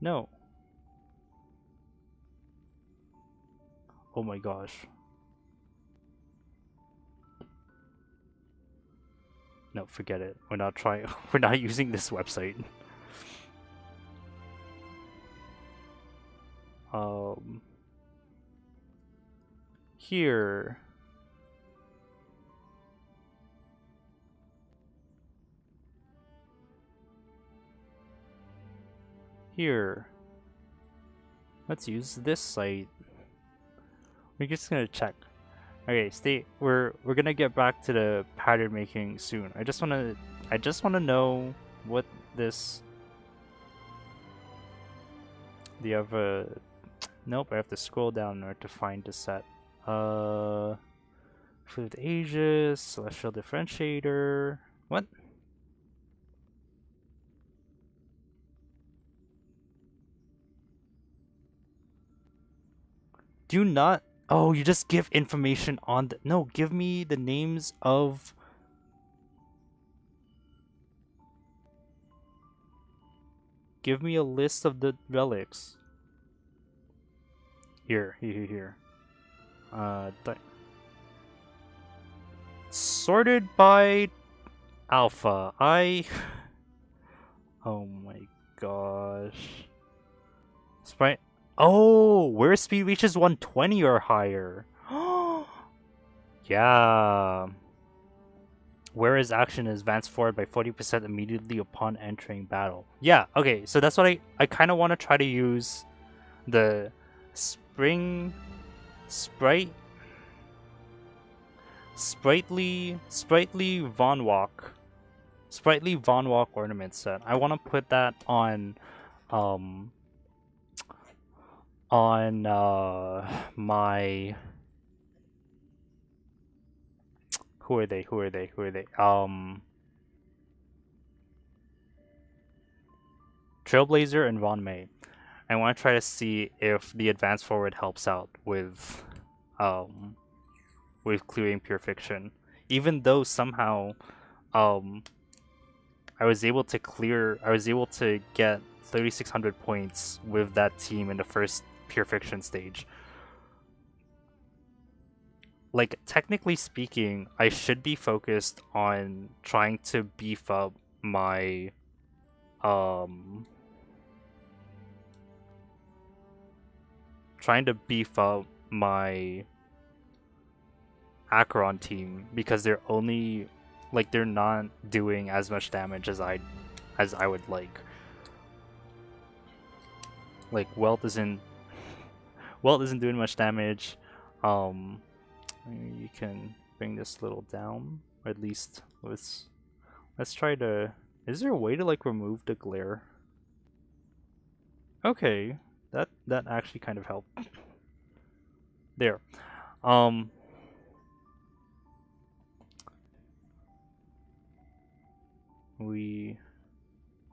No. Oh my gosh. No, forget it. We're not trying. We're not using this website. Um. Here. Here. Let's use this site. We're just gonna check. Okay, stay. We're gonna get back to the pattern making soon. I just wanna know what this. Do you have a? Nope. I have to scroll down in order to find the set. Fluid Aegis, Celestial Differentiator. What? Do not. Oh, you just give information on the. No, give me the names of. Give me a list of the relics. Here. Sorted by alpha. Oh my gosh. Sprite. Oh, where speed reaches 120 or higher. Yeah. Whereas action is advanced forward by 40% immediately upon entering battle. Yeah, okay, so that's what I kind of want to try to use the spring sprightly Von Walk ornament set. I want to put that um on my who are they? Trailblazer and Ron May. I want to try to see if the advance forward helps out um, with clearing pure fiction. Even though somehow, um, I was able to get 3,600 points with that team in the first pure fiction stage. Like, technically speaking, I should be focused on trying to beef up my um trying to beef up my Acheron team, because they're not doing as much damage as I would like. Like, Welt isn't doing much damage. Maybe you can bring this little down, or at least let's try to. Is there a way to like remove the glare? Okay, that actually kind of helped. There. Um.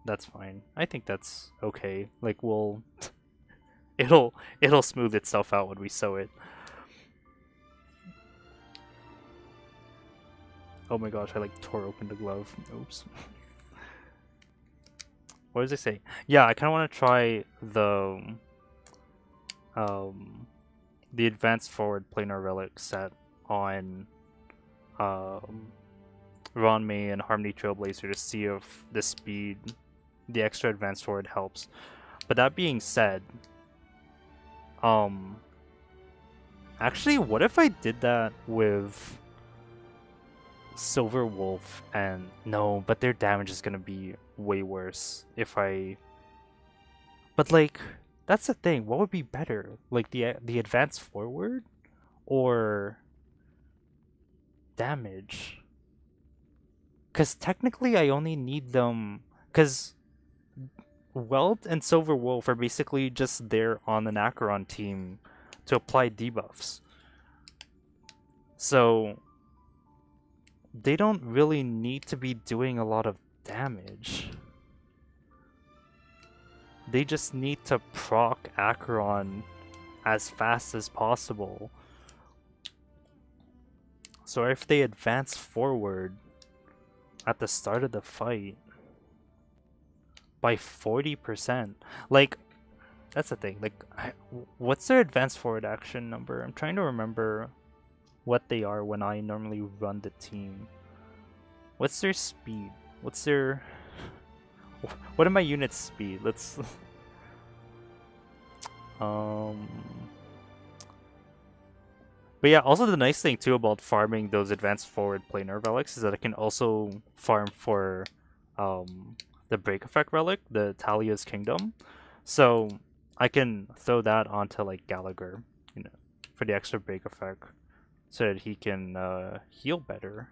That's fine. I think that's okay. Like, it'll smooth itself out when we sew it. Oh my gosh, I like tore open the glove. Oops. What does it say? Yeah, I kind of want to try the advanced forward planar relic set on Ron May and Harmony Trailblazer to see if the extra advanced forward helps. But that being said, actually, what if I did that with Silver Wolf and no, but their damage is gonna be way worse if I. But like, that's the thing. What would be better, like the advance forward, or damage? Because technically, I only need them. Because Welt and Silver Wolf are basically just there on the Acheron team to apply debuffs. So they don't really need to be doing a lot of damage. They just need to proc Acheron as fast as possible. So if they advance forward at the start of the fight by 40%, like, that's the thing. Like, what's their advance forward action number? I'm trying to remember what they are when I normally run the team. What's their speed? What's their... What are my units' speed? Let's... But yeah, also the nice thing too about farming those advanced forward planar relics is that I can also farm for the break effect relic, the Talia's Kingdom. So I can throw that onto like Gallagher, for the extra break effect, so that he can heal better.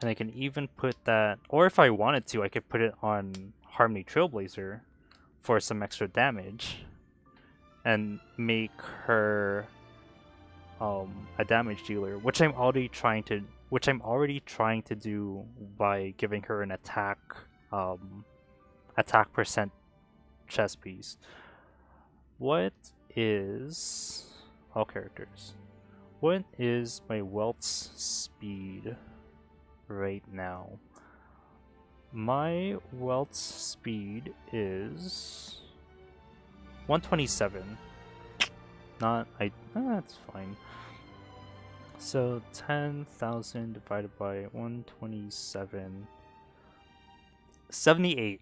And I can even put that, or if I wanted to, I could put it on Harmony Trailblazer for some extra damage, and make her a damage dealer, which I'm already trying to do by giving her an attack percent chess piece. What is all characters? What is my Welt's speed right now? My Welt's speed is 127. That's fine. So 10,000 divided by 127, 78.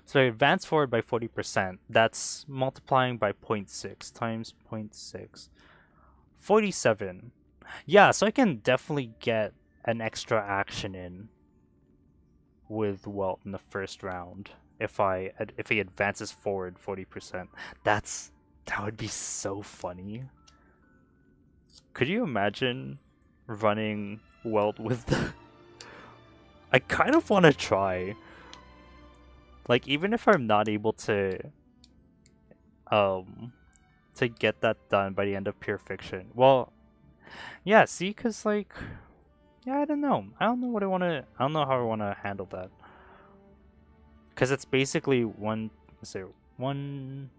So I advance forward by 40%. That's multiplying by 0.6 times 0.6. 47. Yeah, so I can definitely get an extra action in with Welt in the first round if he advances forward 40%. That would be so funny. Could you imagine running Welt with the... I kind of want to try. Like, even if I'm not able to get that done by the end of Pure Fiction. Well, Yeah, see, cause like, yeah, I don't know. I don't know what I wanna. I don't know how I wanna handle that. Cause it's basically one. Let's say 1,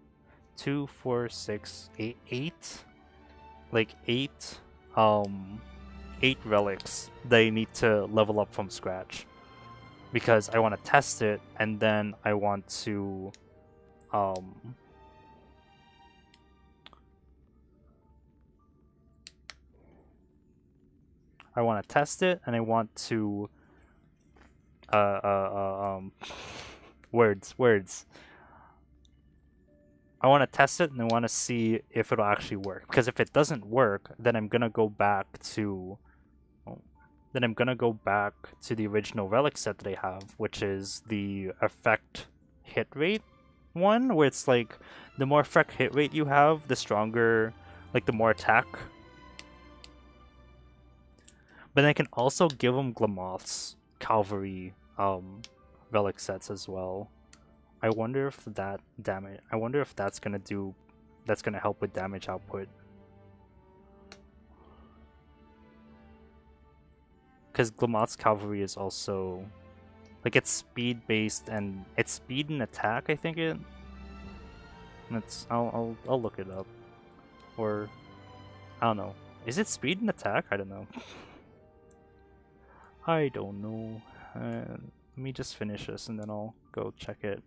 2, 4, 6, 8, 8. Like 8. 8 relics that I need to level up from scratch because I want to test it and then I want to um I want to test it and I want to uh uh, uh um words. I want to test it and I want to see if it'll actually work because if it doesn't work, then I'm going to go back to the original relic set that I have, which is the effect hit rate one, where it's like the more effect hit rate you have, the stronger, like the more attack. But then I can also give them Glamoth's cavalry relic sets as well. I wonder if that damage. I wonder if that's gonna help with damage output. Because Glamoth's cavalry is also like it's speed based and it's speed and attack. I think it. I'll look it up, or I don't know. Is it speed and attack? I don't know. I don't know. Let me just finish this and then I'll go check it.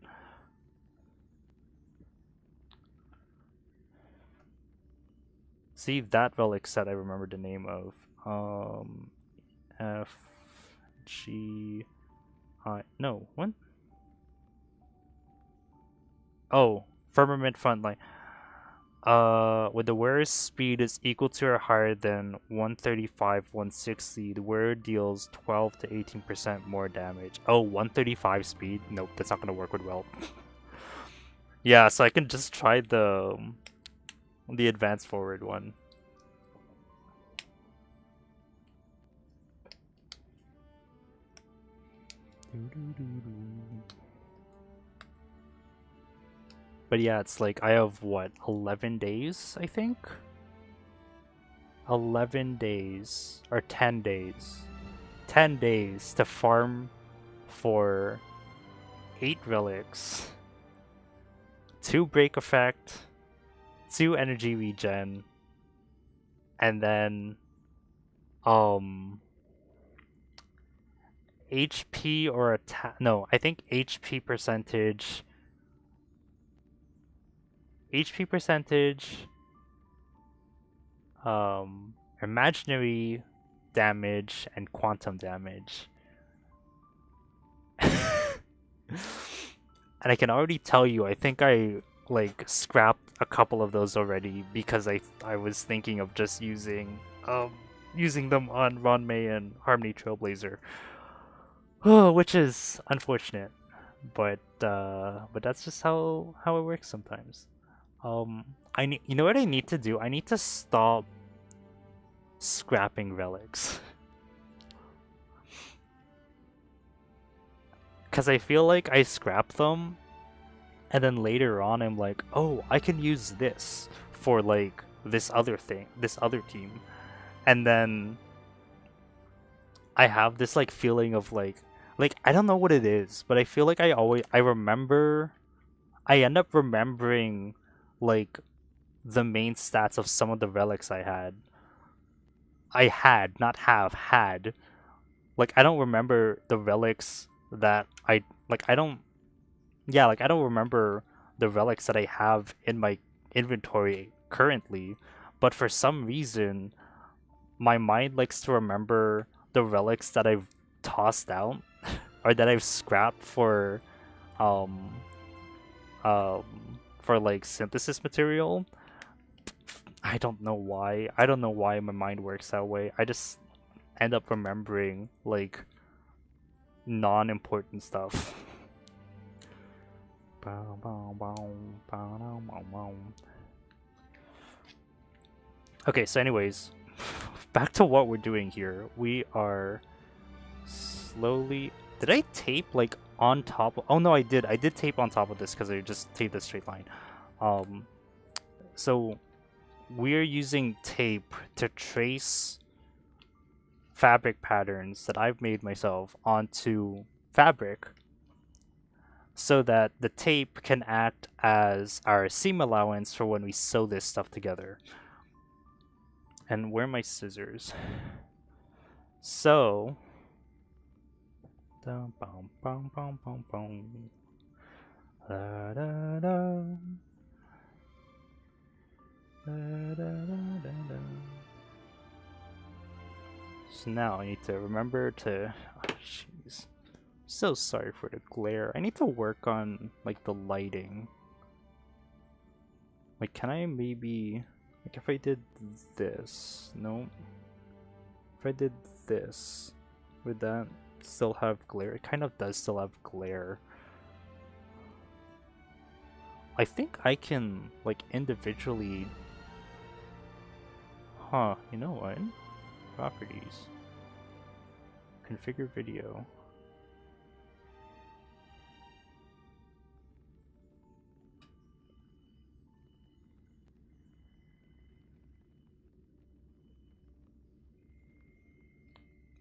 See that relic set I remember the name of. F G I no what? Oh, firmament frontline. When the wearer's speed is equal to or higher than 135, 160, the wearer deals 12 to 18% more damage. Oh, 135 speed? Nope, that's not gonna work with Welt. Yeah, so I can just try the advanced forward one. But yeah, it's like I have what, 11 days, I think? 11 days or 10 days. 10 days to farm for 8 relics, 2 break effect, 2 energy regen, and then HP or attack. No, I think HP percentage. HP percentage. Imaginary damage and quantum damage. And I can already tell you, I think I like scrapped a couple of those already because I was thinking of just using them on Ron May and Harmony Trailblazer. Oh, which is unfortunate. But that's just how it works sometimes. You know what I need to do? I need to stop scrapping relics. Cause I feel like I scrap them and then later on I'm like, oh, I can use this for like this other thing, this other team. And then I have this like feeling of like I don't know what it is, but I feel like I end up remembering like the main stats of some of the relics I had. Not have had. Like I don't remember the relics that I like I don't yeah, like I don't remember the relics that I have in my inventory currently, but for some reason my mind likes to remember the relics that I've tossed out or that I've scrapped um um for like synthesis material. I don't know why. I don't know why my mind works that way. I just end up remembering like non-important stuff. Okay, so anyways, back to what we're doing here. We are slowly. Did I tape like on top? Oh no, I did. I did tape on top of this because I just taped a straight line. So we're using tape to trace fabric patterns that I've made myself onto fabric so that the tape can act as our seam allowance for when we sew this stuff together. And where are my scissors? So, da, bum, bum, bum, bum, bum. Da, da, da. Da, da, da, da, da. So now I need to remember to. Oh, jeez. So sorry for the glare. I need to work on like the lighting. Like, can I maybe, like, if I did this? No. If I did this, would that still have glare? It kind of does still have glare. I think I can like individually. Huh? You know what? Properties. Configure video.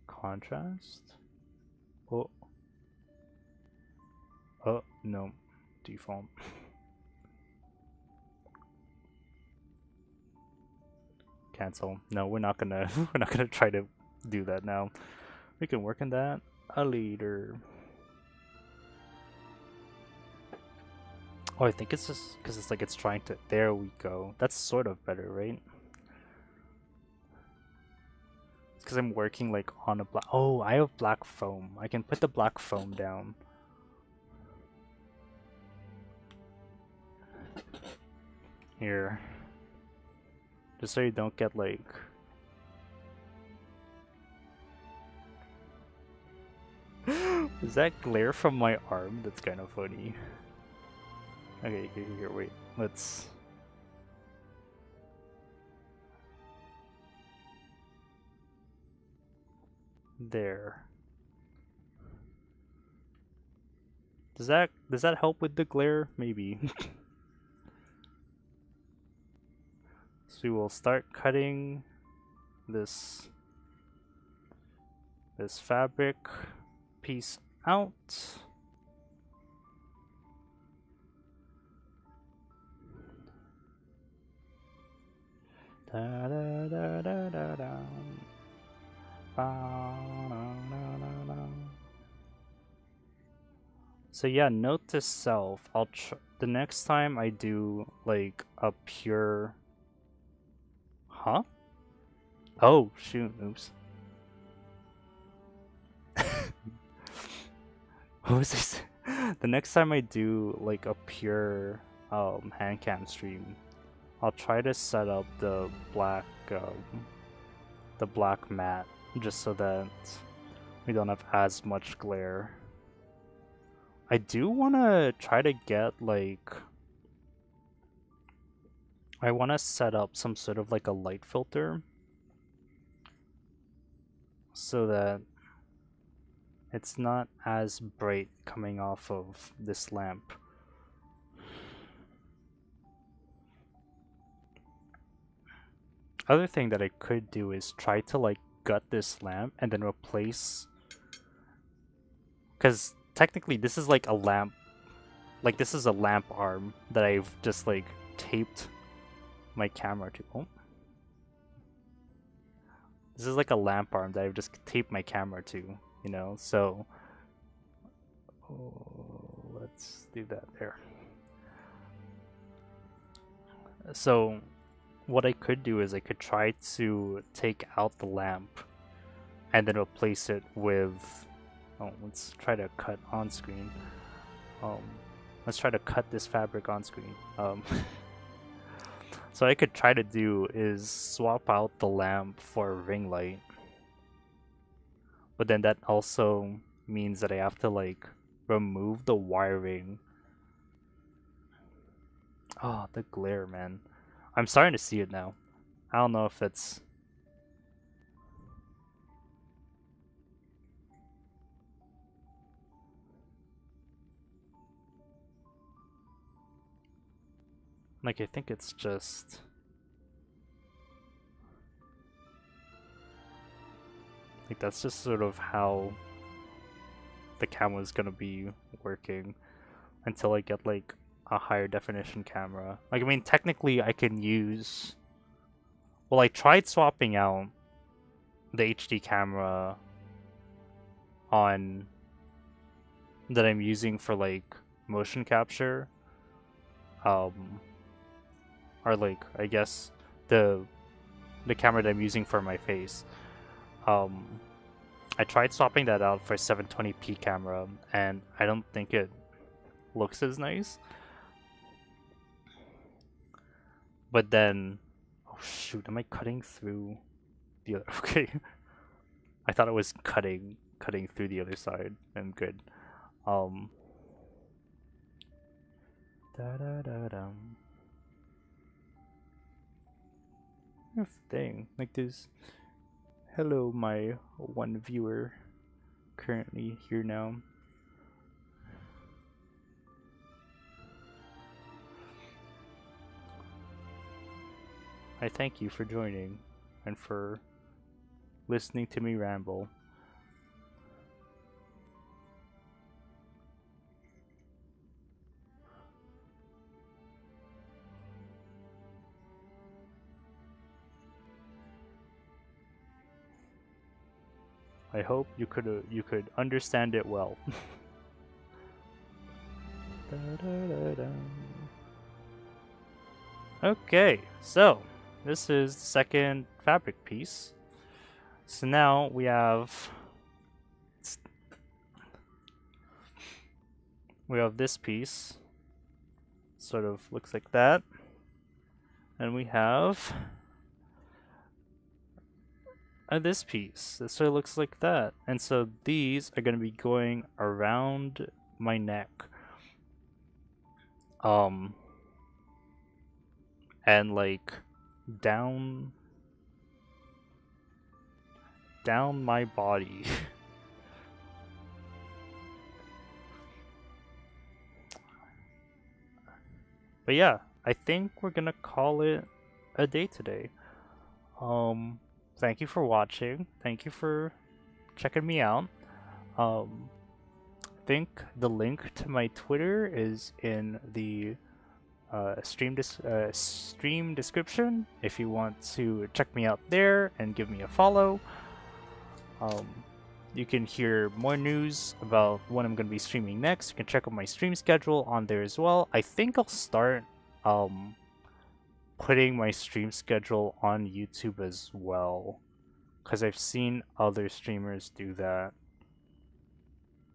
Contrast? Oh. Oh, no. Default. Cancel. No, we're not gonna we're not gonna try to do that now. We can work on that later. Oh, I think it's just because it's like it's trying to. There we go. That's sort of better, right? It's because I'm working like on a black. Oh, I have black foam. I can put the black foam down. Here. Just so you don't get like. Is that glare from my arm? That's kind of funny. Okay, here, wait. Let's. There. Does that help with the glare? Maybe. So we will start cutting this fabric piece out. Da, da, da, da, da, da. Ba, da, da, da, da. So yeah, note to self, I'll the next time I do like a pure. Huh? Oh shoot, oops. What was this? The next time I do like a pure hand cam stream, I'll try to set up the black mat just so that we don't have as much glare. I do want to try to get like I want to set up some sort of like a light filter so that it's not as bright coming off of this lamp. Other thing that I could do is try to like gut this lamp and then replace, because technically this is like a lamp, like this is a lamp arm that I've just like taped my camera to. Oh. This is like a lamp arm that I've just taped my camera to, you know, so let's do that there. So what I could do is I could try to take out the lamp and then replace it with, oh, let's try to cut on screen. Let's try to cut this fabric on screen. So what I could try to do is swap out the lamp for a ring light. But then that also means that I have to like remove the wiring. Oh, the glare, man. I'm starting to see it now. I don't know if it's... Like, I think it's just... Like that's just sort of how the camera's gonna be working until I get like a higher definition camera. Like I mean technically I can use, well, I tried swapping out the HD camera on that I'm using for like motion capture, or like I guess the camera that I'm using for my face. I tried swapping that out for 720p camera, and I don't think it looks as nice. But then, oh shoot, am I cutting through the other? Okay, I thought it was cutting through the other side. I'm good. Da da da dum. Thing like this. Hello, my one viewer currently here now. I thank you for joining and for listening to me ramble. I hope you could understand it well. Okay, so this is the second fabric piece. So now we have this piece. Sort of looks like that. And we have this piece. This sort of looks like that. And so these are going to be going around my neck. And like down my body. But yeah, I think we're gonna call it a day today. Thank you for watching. Thank you for checking me out. I think the link to my Twitter is in the stream description if you want to check me out there and give me a follow. You can hear more news about when I'm going to be streaming next. You can check out my stream schedule on there as well. I think I'll start putting my stream schedule on YouTube as well, because I've seen other streamers do that.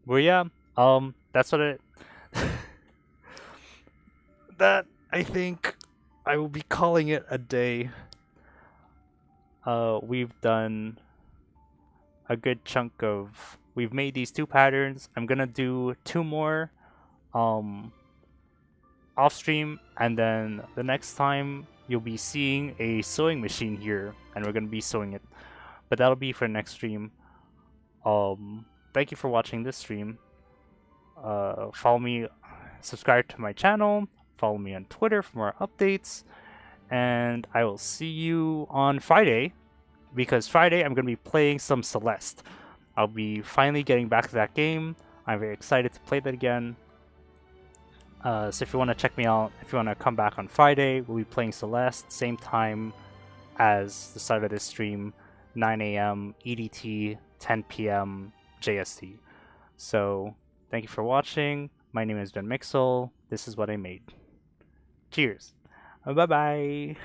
But yeah, that's what it that I think I will be calling it a day. We've done a good chunk of, we've made these 2 patterns. I'm gonna do 2 more off stream, and then the next time you'll be seeing a sewing machine here, and we're gonna be sewing it. But that'll be for next stream. Thank you for watching this stream. Follow me, subscribe to my channel, follow me on Twitter for more updates, and I will see you on Friday, because Friday I'm going to be playing some Celeste. I'll be finally getting back to that game. I'm very excited to play that again. So if you want to check me out, if you want to come back on Friday, we'll be playing Celeste, same time as the start of this stream, 9 AM EDT, 10 PM JST. So thank you for watching. My name is Ben Mixel. This is what I made. Cheers. Bye-bye.